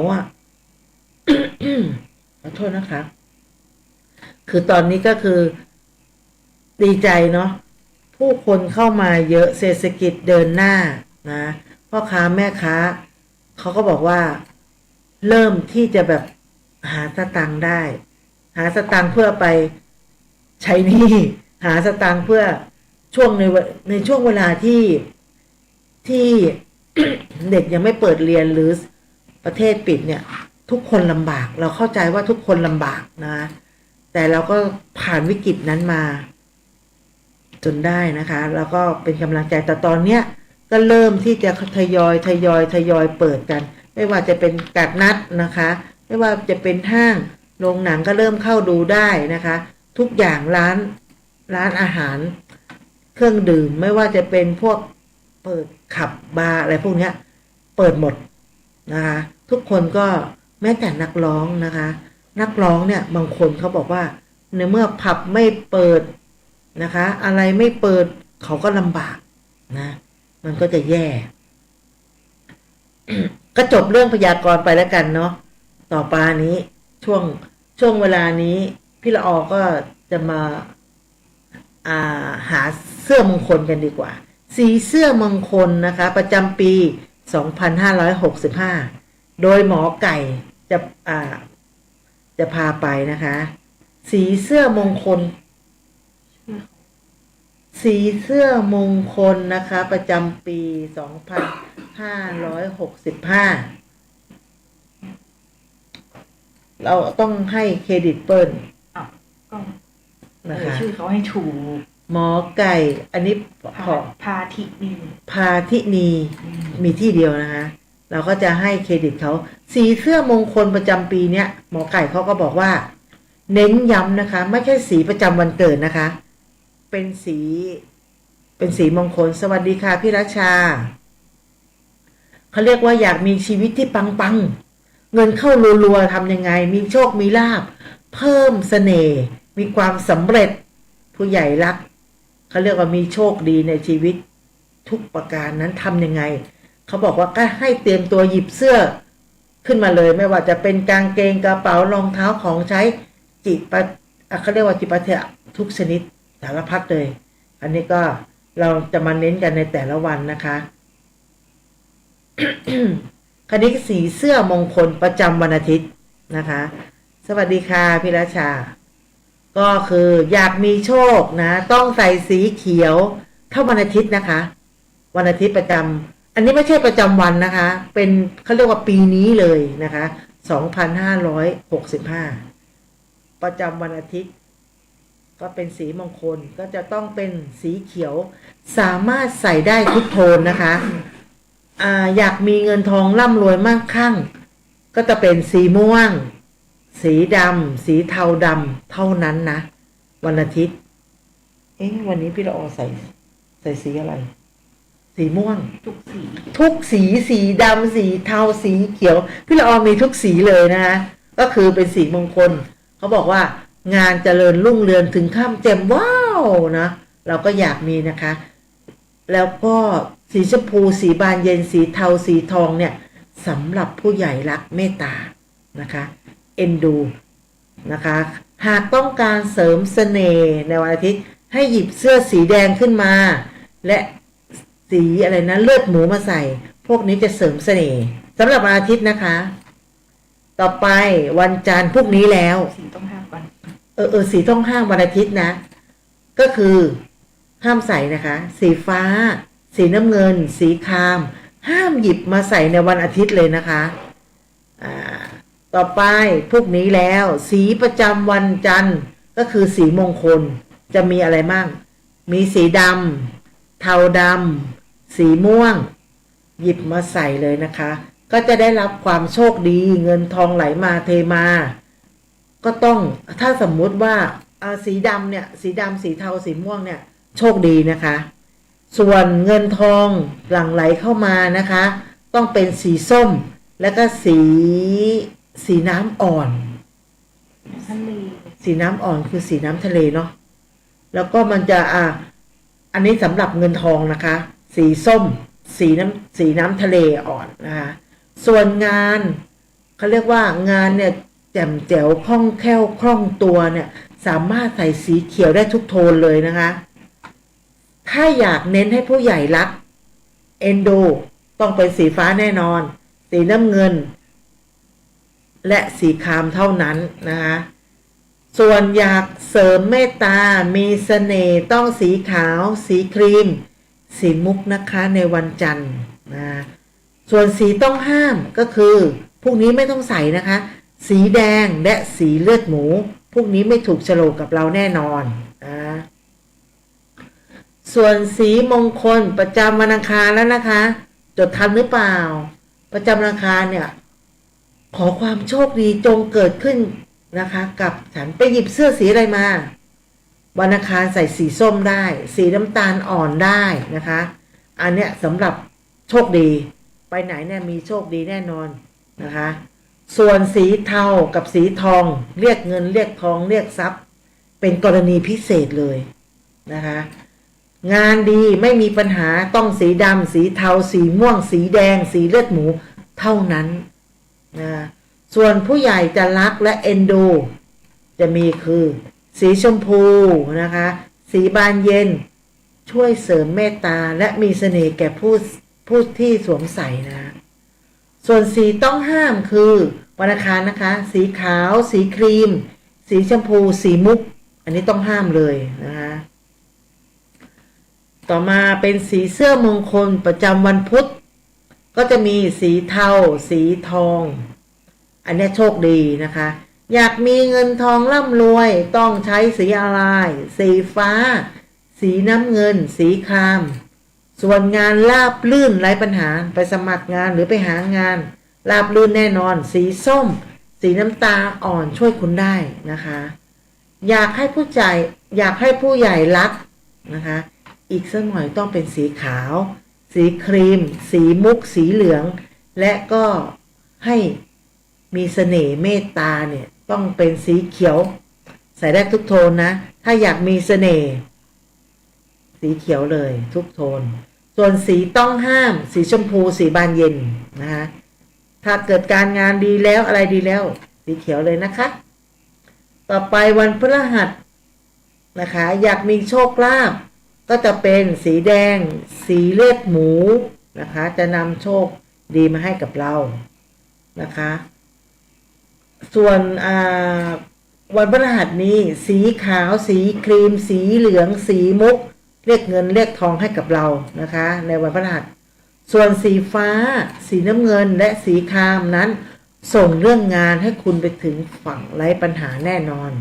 ขอโทษนะคะคือตอนนี้ก็คือดีใจเนาะผู้คนเข้ามาเยอะเศรษฐกิจเดินหน้านะพ่อค้าแม่ค้าเขาก็บอกว่า เริ่มที่จะแบบหาสตังค์ได้ หาสตังค์เพื่อไปใช้หนี้หาสตังค์เพื่อช่วงในช่วงเวลาที่ เด็กยังไม่เปิดเรียนหรือประเทศปิดเนี่ยทุกคนลำบากเราเข้าใจว่าทุกคนลำบากนะแต่เราก็ผ่านวิกฤตนั้นมาจนได้นะคะแล้วก็เป็นกำลังใจแต่ตอนเนี้ยก็เริ่มที่จะทยอยเปิดกันไม่ว่าจะเป็นกาดนัดนะคะไม่ว่าจะเป็นห้างโรงหนังก็เริ่มเข้าดูได้นะคะทุกอย่างร้านอาหารเครื่องดื่มไม่ว่าจะเป็นพวกเปิดขับบาร์อะไรพวกเนี้ยเปิดหมดนะคะทุกคนก็แม้แต่นักร้องนะคะนักร้องเนี่ยบางคนเขาบอกว่าในเมื่อผับไม่เปิดนะคะอะไรไม่เปิดเขาก็ลำบากนะมันก็จะแย่ ก็จบเรื่องพยากรณ์ไปแล้วกันเนาะต่อไปนี้ช่วงเวลานี้พี่ละออก็จะมาหาเสื้อมงคลกันดีกว่าสีเสื้อมงคลนะคะประจำปี 2565 โดยหมอไก่จะพาไปนะคะสีเสื้อมงคลนะคะประจำปี 2565 เราต้องให้เครดิตเปิ้ลก็นะคะชื่อเขาให้ถูกหมอไก่อันนี้พาทินีมีที่เดียวนะคะเราก็จะให้เครดิตเขาสีเสื้อมงคลประจำปีเนี้ยหมอไก่เขาก็บอกว่าเน้นย้ำนะคะไม่ใช่สีประจำวันเกิดนะคะเป็นสีมงคลสวัสดีค่ะพี่รัชชาเขาเรียกว่าอยากมีชีวิตที่ปังเงินเข้ารัวๆทำยังไงมีโชคมีลาภเพิ่มเสน่ห์มีความสำเร็จผู้ใหญ่รักเขาเรียกว่ามีโชคดีในชีวิตทุกประการนั้นทำยังไงเขาบอกว่าก็ให้เตรียมตัวหยิบเสื้อขึ้นมาเลยไม่ว่าจะเป็นกางเกงกระเป๋ารองเท้าของใช้เขาเรียกว่าจิปาถะทุกชนิดสารพัดเลยอันนี้ก็เราจะมาเน้นกันในแต่ละวันนะคะ คณิตสีเสื้อมงคลประจำวันอาทิตย์นะคะสวัสดีค่ะพี่ราชาก็คืออยากมีโชคนะต้องใส่สีเขียวถ้าวันอาทิตย์นะคะวันอาทิตย์ประจำอันนี้ไม่ใช่ประจำวันนะคะเป็นเขาเรียกว่าปีนี้เลยนะคะ2565ประจำวันอาทิตย์ก็เป็นสีมงคลก็จะต้องเป็นสีเขียวสามารถใส่ได้ทุกโทนนะคะอยากมีเงินทองร่ำรวยมั่งคั่งก็จะเป็นสีม่วงสีดำสีเทาดำเท่านั้นนะวันอาทิตย์วันนี้พี่ละออใส่สีอะไรสีม่วงทุกสีดำสีเทาสีเขียวพี่ละออมีทุกสีเลยนะคะก็คือเป็นสีมงคลเขาบอกว่างานเจริญรุ่งเรืองถึงข้ามแจ่มว้าวนะเราก็อยากมีนะคะแล้วก็สีชมพูสีบานเย็นสีเทาสีทองเนี่ยสำหรับผู้ใหญ่รักเมตตานะคะเอ็นดูนะคะหากต้องการเสริมเสน่ห์ในวันอาทิตย์ให้หยิบเสื้อสีแดงขึ้นมาและสีอะไรนะเลือดหมูมาใส่พวกนี้จะเสริมเสน่ห์สำหรับวันอาทิตย์นะคะต่อไปวันจันทร์พวกนี้แล้วสีต้องห้ามวันสีต้องห้ามวันอาทิตย์นะก็คือห้ามใส่นะคะสีฟ้าสีน้ำเงินสีครามห้ามหยิบมาใส่ในวันอาทิตย์เลยนะคะต่อไปพวกนี้แล้วสีประจำวันจันทร์ก็คือสีมงคลจะมีอะไรบ้างมีสีดำเทาดำสีม่วงหยิบมาใส่เลยนะคะก็จะได้รับความโชคดีเงินทองไหลมาเทมาก็ต้องถ้าสมมุติว่าสีดำเนี่ยสีดำสีเทาสีม่วงเนี่ยโชคดีนะคะส่วนเงินทองหลั่งไหลเข้ามานะคะต้องเป็นสีส้มแล้วก็สีน้ำอ่อนสีน้ำอ่อนคือสีน้ำทะเลเนาะแล้วก็มันจะอันนี้สำหรับเงินทองนะคะสีส้มสีน้ำทะเลอ่อนนะคะส่วนงานเขาเรียกว่างานเนี่ยแจ่มแจ๋วคล่องแคล่วคล่องตัวเนี่ยสามารถใส่สีเขียวได้ทุกโทนเลยนะคะถ้าอยากเน้นให้ผู้ใหญ่รักเอ็นดูต้องเป็นสีฟ้าแน่นอนสีน้ำเงิน และสีครามเท่านั้นนะคะส่วนอยากเสริมเมตตามีเสน่ห์ต้องสีขาวสีครีมสีมุกนะคะในวันจันทร์นะส่วนสีต้องห้ามก็คือพวกนี้ไม่ต้องใส่นะคะสีแดงและสีเลือดหมูพวกนี้ไม่ถูกโฉลกกับเราแน่นอนนะส่วนสีมงคลประจำวันอังคารแล้วนะคะจดทันหรือเปล่าประจำวันอังคารเนี่ยขอความโชคดีจงเกิดขึ้นนะคะกับฉันไปหยิบเสื้อสีอะไรมาวันอังคารใส่สีส้มได้สีน้ำตาลอ่อนได้นะคะอันเนี้ยสำหรับโชคดีไปไหนเนี่ยมีโชคดีแน่นอนนะคะส่วนสีเทากับสีทองเรียกเงินเรียกทองเรียกทรัพย์เป็นกรณีพิเศษเลยนะคะงานดีไม่มีปัญหาต้องสีดำสีเทาสีม่วงสีแดงสีเลือดหมูเท่านั้นนะส่วนผู้ใหญ่จะรักและเอ็นดูจะมีคือสีชมพูนะคะสีบานเย็นช่วยเสริมเมตตาและมีเสน่ห์แก่ผู้ที่สวมใส่นะส่วนสีต้องห้ามคือวันอังคารนะคะสีขาวสีครีมสีชมพูสีมุกอันนี้ต้องห้ามเลยนะคะต่อมาเป็นสีเสื้อมงคลประจำวันพุธก็จะมีสีเทาสีทองอันนี้โชคดีนะคะอยากมีเงินทองร่ำรวยต้องใช้สีอะไรสีฟ้าสีน้ำเงินสีครามส่วนงานราบลื่นไร้ปัญหาไปสมัครงานหรือไปหางานราบลื่นแน่นอนสีส้มสีน้ำตาลอ่อนช่วยคุณได้นะคะอยากให้ผู้ใหญ่รักนะคะอีกสักหน่อยต้องเป็นสีขาวสีครีมสีมุกสีเหลืองและก็ให้มีเสน่ห์เมตตาเนี่ยต้องเป็นสีเขียวใส่ได้ทุกโทนนะถ้าอยากมีเสน่ห์สีเขียวเลยทุกโทนส่วนสีต้องห้ามสีชมพูสีบานเย็นนะคะถ้าเกิดการงานดีแล้วอะไรดีแล้วสีเขียวเลยนะคะต่อไปวันพฤหัสนะคะอยากมีโชคลาภก็จะเป็นสีแดงสีเลือดหมูนะคะจะนำโชคดีมาให้กับเรานะคะส่วนวันพฤหัสนี้สีขาวสีครีมสีเหลืองสีมุกเรียกเงินเรียกทองให้กับเรานะคะในวันพฤหัสส่วนสีฟ้าสีน้ำเงินและสีครามนั้นส่งเรื่องงานให้คุณไปถึงฝั่งไร้ปัญหาแน่นอน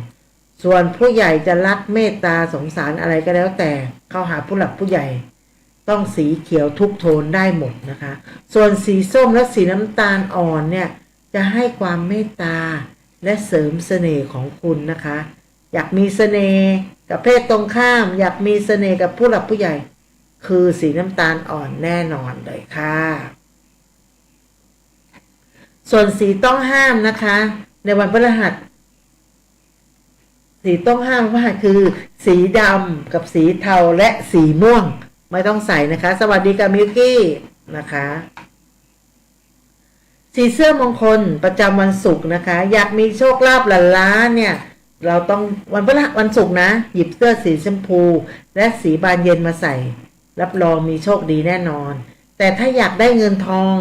ส่วนผู้ใหญ่จะรักเมตตาสงสารอะไรก็แล้วแต่เข้าหาผู้หลักผู้ใหญ่ต้องสีเขียวทุกโทนได้หมดนะคะส่วนสีส้มและสีน้ำตาลอ่อนเนี่ยจะให้ความเมตตาและเสริมเสน่ห์ของคุณนะคะอยากมีเสน่ห์กับเพศตรงข้ามอยากมีเสน่ห์กับผู้หลักผู้ใหญ่คือสีน้ำตาลอ่อนแน่นอนเลยค่ะส่วนสีต้องห้ามนะคะในวันพฤหัสสีต้องห้ามว่าคือสีดำกับสีเทาและสีม่วงไม่ต้องใส่นะคะสวัสดีค่ะมิวกี้นะคะสีเสื้อมงคลประจำวันศุกร์นะคะอยากมีโชคลาภล้านเนี่ยเราต้องวันศุกร์นะหยิบเสื้อสีชมพูและสีบานเย็นมาใส่รับรองมีโชคดีแน่นอนแต่ถ้าอยากได้เงินทอง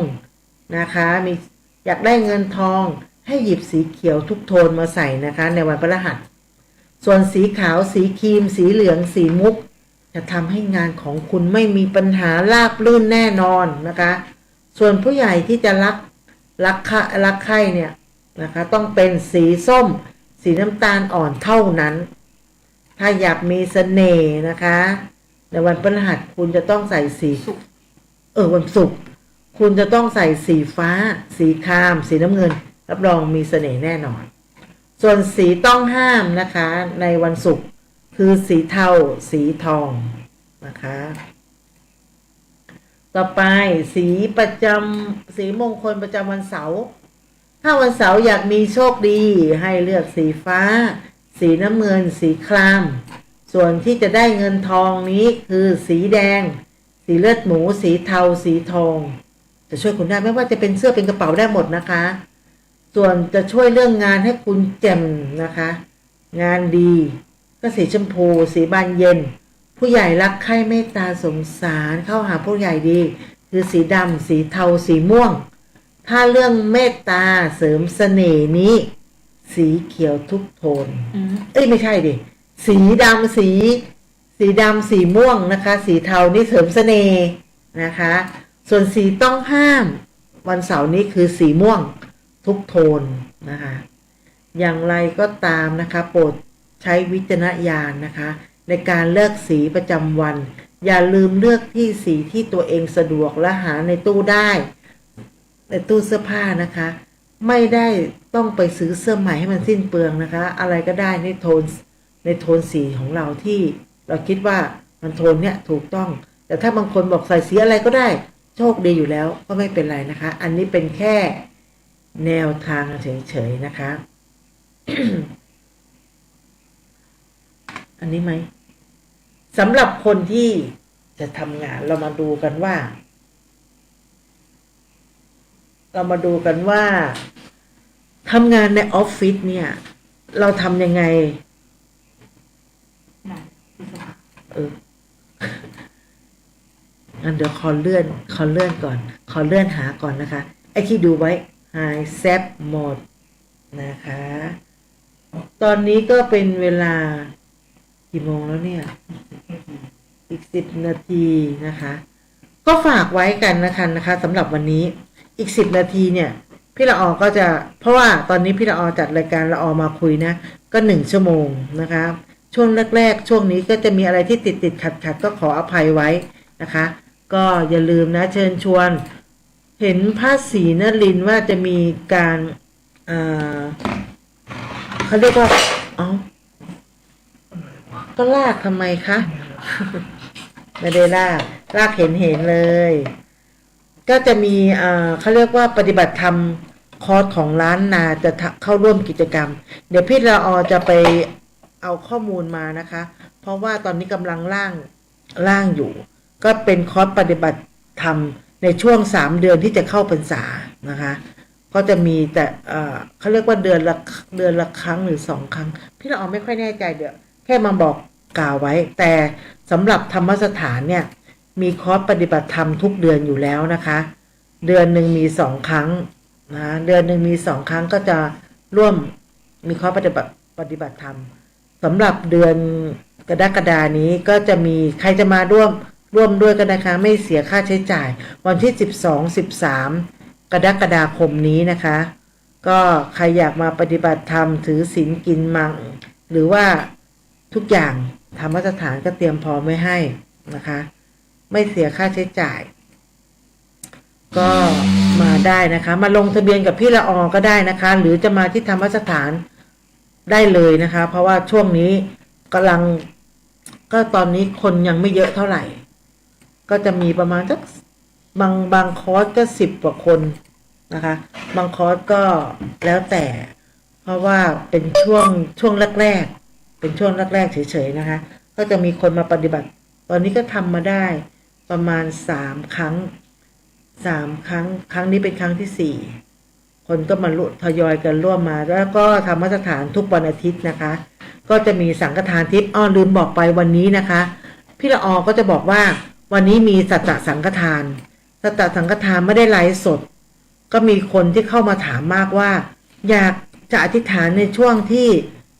นะคะอยากได้เงินทองให้หยิบสีเขียวทุกโทนมาใส่นะคะในวันพฤหัสส่วนสีขาวสีครีมสีเหลืองสีมุกจะทำให้งานของคุณไม่มีปัญหาราบรื่นแน่นอนนะคะส่วนผู้ใหญ่ที่จะรักใคร่เนี่ยนะคะต้องเป็นสีส้มสีน้ำตาลอ่อนเท่านั้นถ้าอยากมีเสน่ห์นะคะในวันพฤหัสคุณจะต้องใส่สีวันศุกร์คุณจะต้องใส่สีฟ้าสีครามสีน้ำเงินรับรองมีเสน่ห์แน่นอนส่วนสีต้องห้ามนะคะในวันศุกร์คือสีเทาสีทองนะคะต่อไปสีมงคลประจำวันเสาร์ถ้าวันเสาร์อยากมีโชคดีให้เลือกสีฟ้าสีน้ำเงินสีครามส่วนที่จะได้เงินทองนี้คือสีแดงสีเลือดหมูสีเทาสีทองจะช่วยคุณได้ไม่ว่าจะเป็นเสื้อเป็นกระเป๋าได้หมดนะคะส่วนจะช่วยเรื่องงานให้คุณแจ่มนะคะงานดีก็สีชมพูสีบานเย็นผู้ใหญ่รักใคร่เมตตาสงสารเข้าหาผู้ใหญ่ดีคือสีดำสีเทาสีม่วง ถ้าเรื่องเมตตาเสริมเสน่ห์นี้ สีเขียวทุกโทน เอ้ยไม่ใช่ดิสีดำสีม่วงนะคะ สีเทานี่เสริมเสน่ห์นะคะ ส่วนสีต้องห้ามวันเสาร์นี้คือสีม่วงทุกโทนนะคะ อย่างไรก็ตามนะคะโปรดใช้วิจารณญาณนะคะ ในการเลือกสีประจำวัน อย่าลืมเลือกที่สีที่ตัวเองสะดวกและหาในตู้ได้ ในตู้เสื้อผ้านะคะ ไม่ได้ต้องไปซื้อเสื้อใหม่ให้มันสิ้นเปลืองนะคะ อะไรก็ได้ในโทนสีของเราที่เราคิดว่ามันโทนเนี้ยถูกต้อง แต่ถ้าบางคนบอกใส่สีอะไรก็ได้โชคดีอยู่แล้วก็ไม่เป็นไรนะคะ อันนี้เป็นแค่แนวทางเฉยๆนะคะ อันนี้ไหมสำหรับคนที่จะทำงานเรามาดูกันว่าทำงานในออฟฟิศเนี่ยเราทำยังไง นะพฤษภา งั้นเดี๋ยวขอเลื่อนก่อนขอเลื่อนหาก่อนนะคะไอ้ที่ดูไว้ High Set Mode นะคะ ตอนนี้ก็เป็นเวลากี่โมงแล้วเนี่ยอีก10 นาทีนะคะ ก็ฝากไว้กันนะคะสำหรับวันนี้อีก10 นาทีเนี่ยพี่ละออก็จะเพราะว่าตอนนี้พี่ละออจัดรายการละออมาคุยนะก็1 ชั่วโมงนะคะช่วงแรกๆช่วงนี้ก็จะมีอะไรที่ติดขัดก็ขออภัยไว้นะคะก็อย่าลืมนะเชิญชวนเห็นภาพสีนลินว่าจะมีการเขาเรียกว่าก็ลากทำไมคะ ไม่ได้ลากเห็นเลยก็จะมีเขาเรียกว่าปฏิบัติธรรมคอร์สของร้านนาจะเข้าร่วมกิจกรรมเดี๋ยวพี่ละออจะไปเอาข้อมูลมานะคะเพราะว่าตอนนี้กำลังร่างอยู่ก็เป็นคอร์สปฏิบัติธรรมในช่วง3 เดือนที่จะเข้าพรรษานะคะก็จะมีแต่เขาเรียกว่าเดือนละครั้งหรือ2 ครั้งพี่ละออไม่ค่อยแน่ใจเดี๋ยวแค่มาบอกกล่าวไว้แต่สำหรับธรรมสถานเนี่ยมีคอร์สปฏิบัติธรรมทุกเดือนอยู่แล้วนะคะเดือนหนึ่งมี2 ครั้งนะเดือนหนึ่งมี2 ครั้งก็จะร่วมมีคอร์สปฏิบัติธรรมสำหรับเดือนกรกฎานี้ก็จะมีใครจะมาร่วมด้วยกันนะคะไม่เสียค่าใช้จ่ายวันที่12-13 กรกฎาคมนี้นะคะก็ใครอยากมาปฏิบัติธรรมถือศีลกินมังหรือว่าทุกอย่างธรรมสถานก็เตรียมพร้อมไว้ให้นะคะไม่เสียค่าใช้จ่ายก็มาได้นะคะมาลงทะเบียนกับพี่ละออก็ได้นะคะหรือจะมาที่ธรรมสถานได้เลยนะคะเพราะว่าช่วงนี้กำลังก็ตอนนี้คนยังไม่เยอะเท่าไหร่ก็จะมีประมาณสักบางคอร์สก็10 กว่าคนนะคะบางคอร์สก็แล้วแต่เพราะว่าเป็นช่วงแรกๆเป็นช่วงแรกๆเฉยๆนะคะก็จะมีคนมาปฏิบัติตอนนี้ก็ทำมาได้ประมาณ3 ครั้งครั้งนี้เป็นครั้งที่4คนก็มาทยอยกันร่วมมาแล้วก็ธรรมสถานทุกวันอาทิตย์นะคะก็จะมีสังฆทานทิพย์ลืมบอกไปวันนี้นะคะพี่ละออก็จะบอกว่าวันนี้มีสัจจะสังฆทานไม่ได้ไลฟ์สดก็มีคนที่เข้ามาถามมากว่าอยากจะอธิษฐานในช่วงที่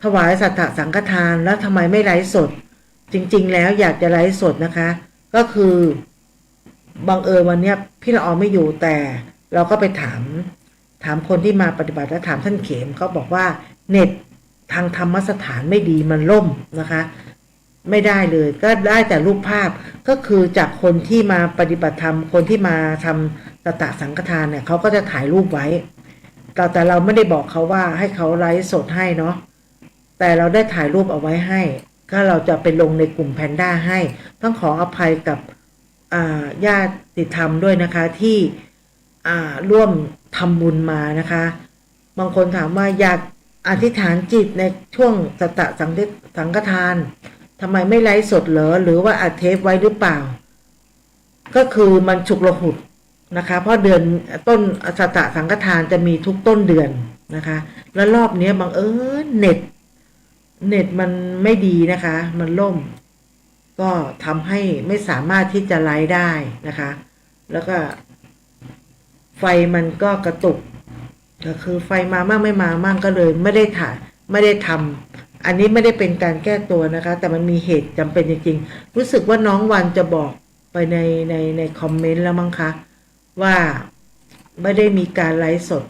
ถวายสัจจะสังฆทานแล้วทำไมไม่ไลฟ์สดจริงๆแล้วอยากจะไลฟ์สดนะคะก็คือบังเอิญวันนี้พี่ละออไม่อยู่แต่เราก็ไปถามคนที่มาปฏิบัติและถามท่านเขมเขาบอกว่าเน็ตทางธรรมสถานไม่ดีมันล่มนะคะไม่ได้เลยก็ได้แต่รูปภาพก็คือจากคนที่มาปฏิบัติธรรมคนที่มาทำสัจจะสังฆทานเนี่ยเขาก็จะถ่ายรูปไว้แต่เราไม่ได้บอกเขาว่าให้เขาไลฟ์สดให้เนาะแต่เราได้ถ่ายรูปเอาไว้ให้ก็เราจะไปลงในกลุ่มแพนด้าให้ต้องขออภัยกับญาติธรรมด้วยนะคะที่ร่วมทำบุญมานะคะบางคนถามว่าอยากอธิษฐานจิตในช่วงสัจจะสังฆทานทำไมไม่ไลฟ์สดเหรอหรือว่าอัดเทปไว้หรือเปล่าก็คือมันฉุกละหุดนะคะเพราะเดือนต้นสัจจะสังฆทานจะมีทุกต้นเดือนนะคะแล้วรอบนี้บังเอิญเน็ตมันไม่ดีนะคะมันล่มก็ทำให้ไม่สามารถที่จะไลฟ์ได้นะคะแล้วก็ ไฟมันก็กระตุกก็คือไฟมามั่งไม่มามั่งก็เลยไม่ได้ถ่ายไม่ได้ทำอันนี้ไม่ได้เป็นการแก้ตัวนะคะ แต่มันมีเหตุจำเป็นจริงๆรู้สึกว่าน้องวันจะบอกไปในคอมเมนต์แล้วมั้งคะว่าไม่ได้มีการไลฟ์สด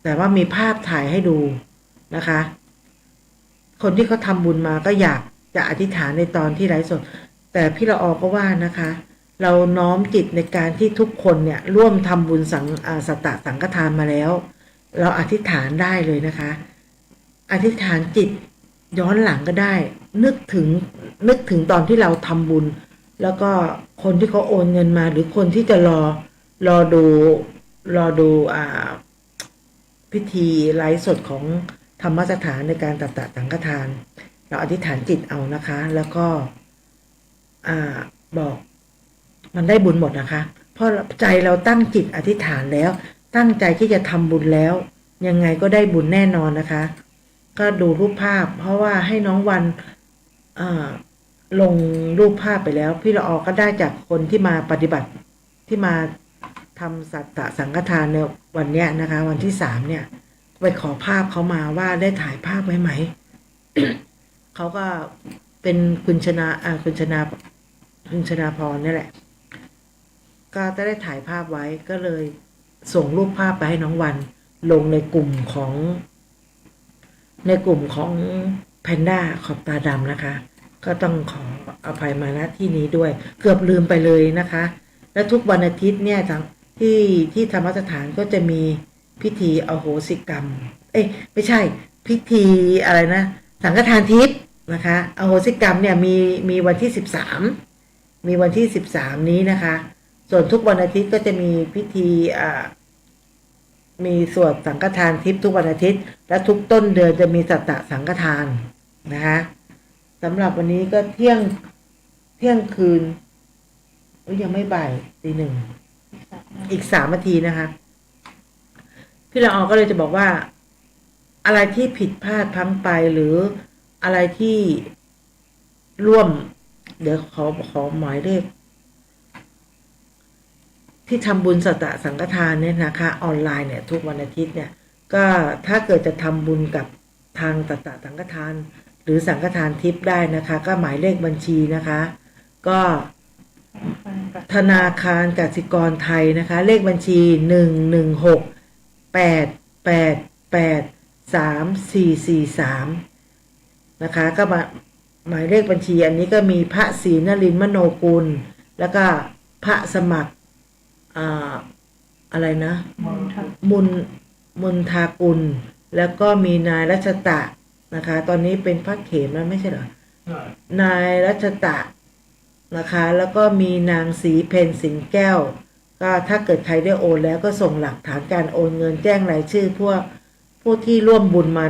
แต่ว่ามีภาพถ่ายให้ดูนะคะ คนที่เขาทำบุญมาก็อยากจะอธิษฐานในตอนที่ไลฟ์สด แต่พี่ละออก็ว่านะคะ เราน้อมจิตในการที่ทุกคนเนี่ยร่วมทำบุญสัตตะสังฆทานมาแล้ว เราอธิษฐานได้เลยนะคะ อธิษฐานจิตย้อนหลังก็ได้ นึกถึงตอนที่เราทำบุญ แล้วก็คนที่เขาโอนเงินมาหรือคนที่จะรอดูพิธีไลฟ์สดของธรรมสถานในการตัดสังฆทาน เราอธิษฐานจิตเอานะคะ แล้วก็บอกมันได้บุญหมดนะคะ เพราะใจเราตั้งจิตอธิษฐานแล้ว ตั้งใจที่จะทำบุญแล้ว ยังไงก็ได้บุญแน่นอนนะคะ ก็ดูรูปภาพ เพราะว่าให้น้องวันลงรูปภาพไปแล้วพี่ละออก็ได้จากคนที่มาปฏิบัติที่มาทำสัตตสังฆทานในวันเนี้ยนะคะ วันที่3เนี่ยไปขอภาพเขามาว่าได้ถ่ายภาพไว้ไหม เขาก็เป็นคุณชนาพรนี่แหละ ก็ได้ถ่ายภาพไว้ก็เลยส่งรูปภาพไปให้น้องวันลงในกลุ่มของแพนด้าขอบตาดำนะคะ ก็ต้องขออภัยมาณที่นี้ด้วยเกือบลืมไปเลยนะคะ และทุกวันอาทิตย์เนี่ยที่ธรรมสถานก็จะมีพิธีอโหสิกรรมไม่ใช่พิธีอะไรนะสังฆทานทิพย์นะคะอโหสิกรรมเนี่ยมีวันที่13มีวันที่13นี้นะคะ ส่วนทุกวันอาทิตย์ก็จะมีพิธีมีสวดสังฆทานทิพย์ทุกวันอาทิตย์และทุกต้นเดือนจะมีสัตตสังฆทานนะคะสำหรับวันนี้ก็เที่ยงคืนยังไม่บ่ายตีหนึ่งอีก3 นาทีนะคะพี่ละออก็เลยจะบอกว่าอะไรที่ผิดพลาดพลั้งไปหรืออะไรที่ร่วมเดี๋ยวขอหมายเลขที่ทำบุญสัตตสังฆทานเนี่ยนะคะออนไลน์เนี่ยทุกวันอาทิตย์เนี่ยก็ถ้าเกิดจะทำบุญกับทางสัตตสังฆทานหรือสังฆทานทิพย์ได้นะคะก็หมายเลขบัญชีนะคะก็ธนาคารกสิกรไทยนะคะเลขบัญชี11688383443นะคะก็หมายเลขบัญชีอันนี้ก็มีพระศรีนรินทร์มโนกุลแล้วก็พระสมัครอะไรนะมุนทากุลแล้วก็มีนายรัชตะนะคะตอนนี้เป็นพระเขมแล้วไม่ใช่เหรอนายรัชตะนะคะแล้วก็มีนางศรีเพนสิงแก้วก็ถ้าเกิดใครได้โอนแล้วก็ส่งหลักฐานการโอนเงินแจ้งรายชื่อผู้ที่ร่วมบุญมา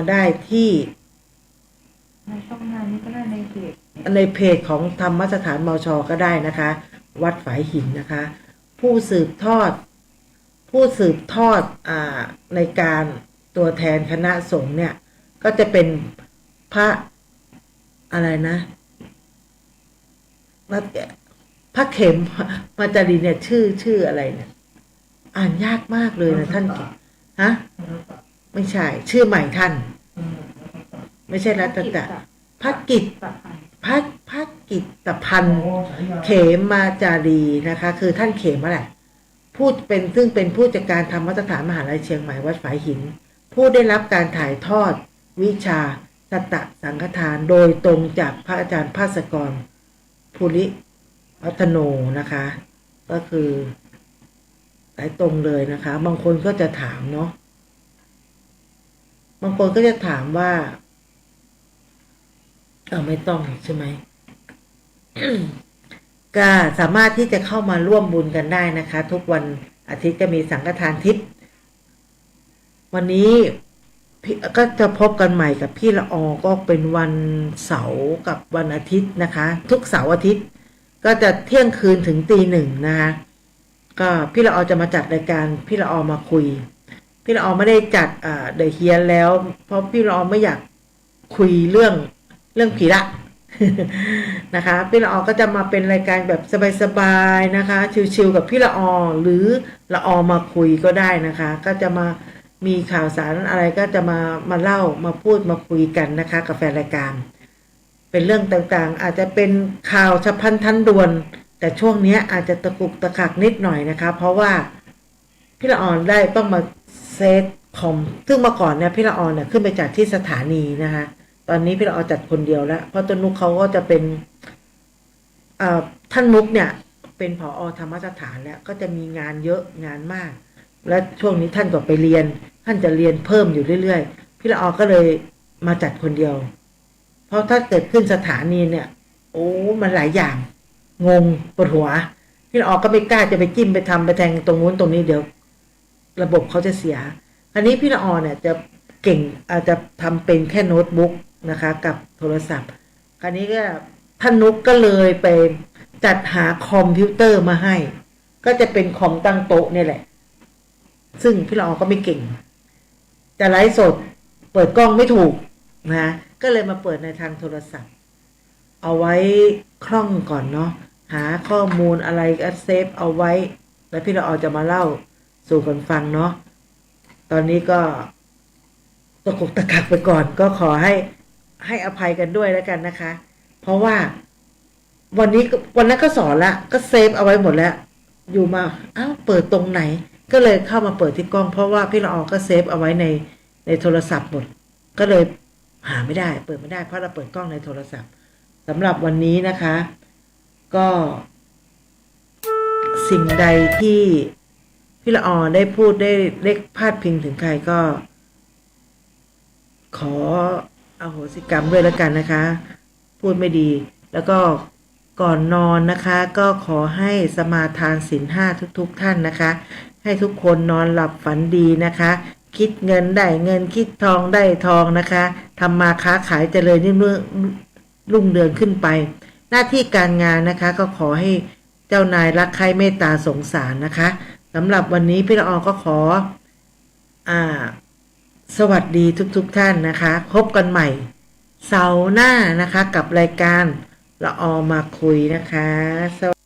ได้ที่ในช่องงานนี้ก็ได้ในเพจของธรรมสถานมช.ก็ได้นะคะวัดฝายหินนะคะผู้สืบทอดในการตัวแทนคณะสงฆ์เนี่ยก็จะเป็นพระอะไรนะพระเข็มมาจารีเนี่ยชื่ออะไรเนี่ยอ่านยากมากเลยนะท่านฮะไม่ใช่ชื่อใหม่ท่านไม่ใช่รัตตะพระกิตตพันธ์เขมมาจารีนะคะคือท่านเขมอะไรซึ่งเป็นผู้จัดการธรรมสถานมหาวิทยาลัยเชียงใหม่วัดฝายหินผู้ได้รับการถ่ายทอดวิชาสัตตสังฆทานโดยตรงจากพระอาจารย์ภาสกรภูริพัฒโนนะคะก็คือสายตรงเลยนะคะบางคนก็จะถามเนาะบางคนก็จะถามว่าไม่ต้องใช่ไหม ก็สามารถที่จะเข้ามาร่วมบุญกันได้นะคะทุกวันอาทิตย์จะมีสังฆทานทิพย์วันนี้ก็จะพบกันใหม่กับพี่ละออก็เป็นวันเสาร์กับวันอาทิตย์นะคะทุกเสาร์อาทิตย์ก็จะเที่ยงคืนถึงตี 1นะคะก็พี่ละออจะมาจัดรายการพี่ละออมาคุยพี่ละออไม่ได้จัดเดอะเฮียนแล้วเพราะพี่ละออไม่อยากคุยเรื่องผีละ นะคะพี่ละออก็จะมาเป็นรายการแบบสบายๆนะคะชิลๆกับพี่ละออหรือละออมาคุยก็ได้นะคะก็จะมามีข่าวสารอะไรก็จะมาเล่ามาพูดมาคุยกันนะคะกับแฟนรายการเป็นเรื่องต่างๆอาจจะเป็นข่าวฉับพลันทันด่วนแต่ช่วงนี้อาจจะตะกุกตะกักนิดหน่อยนะคะเพราะว่าพี่ละออนได้ต้องมาเซตคอมซึ่งเมื่อก่อนเนี่ยพี่ละออนเนี่ยขึ้นไปจัดที่สถานีนะคะตอนนี้พี่ละออจัดคนเดียวแล้วเพราะต้นนุกเขาก็จะเป็นท่านมุกเนี่ยเป็นผอ.ธรรมสถานแล้วก็จะมีงานเยอะงานมากและช่วงนี้ท่านก็ไปเรียนท่านจะเรียนเพิ่มอยู่เรื่อยๆพี่ละออก็เลยมาจัดคนเดียวเพราะถ้าเกิดขึ้นสถานีเนี่ยโอ้มันหลายอย่างงงปวดหัวพี่ละออก็ไม่กล้าจะไปจิ้มไปทำไปแทงตรงนู้นตรงนี้เดี๋ยวระบบเขาจะเสียอันนี้พี่ละออเนี่ยจะเก่งอาจจะทำเป็นแค่โน้ตบุ๊กนะคะกับโทรศัพท์คราวนี้ก็ท่านนุกก็เลยไปจัดหาคอมพิวเตอร์มาให้ก็จะเป็นคอมตั้งโต๊ะนี่แหละซึ่งพี่ละออก็ไม่เก่งจะไลฟ์สดเปิดกล้องไม่ถูกนะก็เลยมาเปิดในทางโทรศัพท์เอาไว้คล่องก่อนเนาะหาข้อมูลอะไรก็เซฟเอาไว้แล้วพี่ละออจะมาเล่าสู่กันฟังเนาะตอนนี้ก็ตะกุกตะกักไปก่อนก็ขอให้อภัยกันด้วยแล้วกันนะคะเพราะว่าวันนั้นก็สอนละก็เซฟเอาไว้หมดแล้วอยู่มาอ้าวเปิดตรงไหนก็เลยเข้ามาเปิดที่กล้องเพราะว่าพี่ละออก็เซฟเอาไว้ในโทรศัพท์หมดก็เลยหาไม่ได้เปิดไม่ได้เพราะเราเปิดกล้องในโทรศัพท์สำหรับวันนี้นะคะก็สิ่งใดที่พี่ละออได้พูดได้เล็กพาดพิงถึงใครก็ขออโหสิกรรมด้วยแล้วกันนะคะพูดไม่ดีแล้วก็ก่อนนอนนะคะก็ขอให้สมาทานศีลห้าทุกท่านนะคะให้ทุกคนนอนหลับฝันดีนะคะคิดเงินได้เงินคิดทองได้ทองนะคะทำมาค้าขายเจริญรุ่งเรืองขึ้นไปหน้าที่การงานนะคะก็ขอให้เจ้านายรักใคร่เมตตาสงสารนะคะสำหรับวันนี้พี่ละออก็ขอสวัสดีทุกท่านนะคะพบกันใหม่เสาร์หน้านะคะกับรายการละออมาคุยนะคะ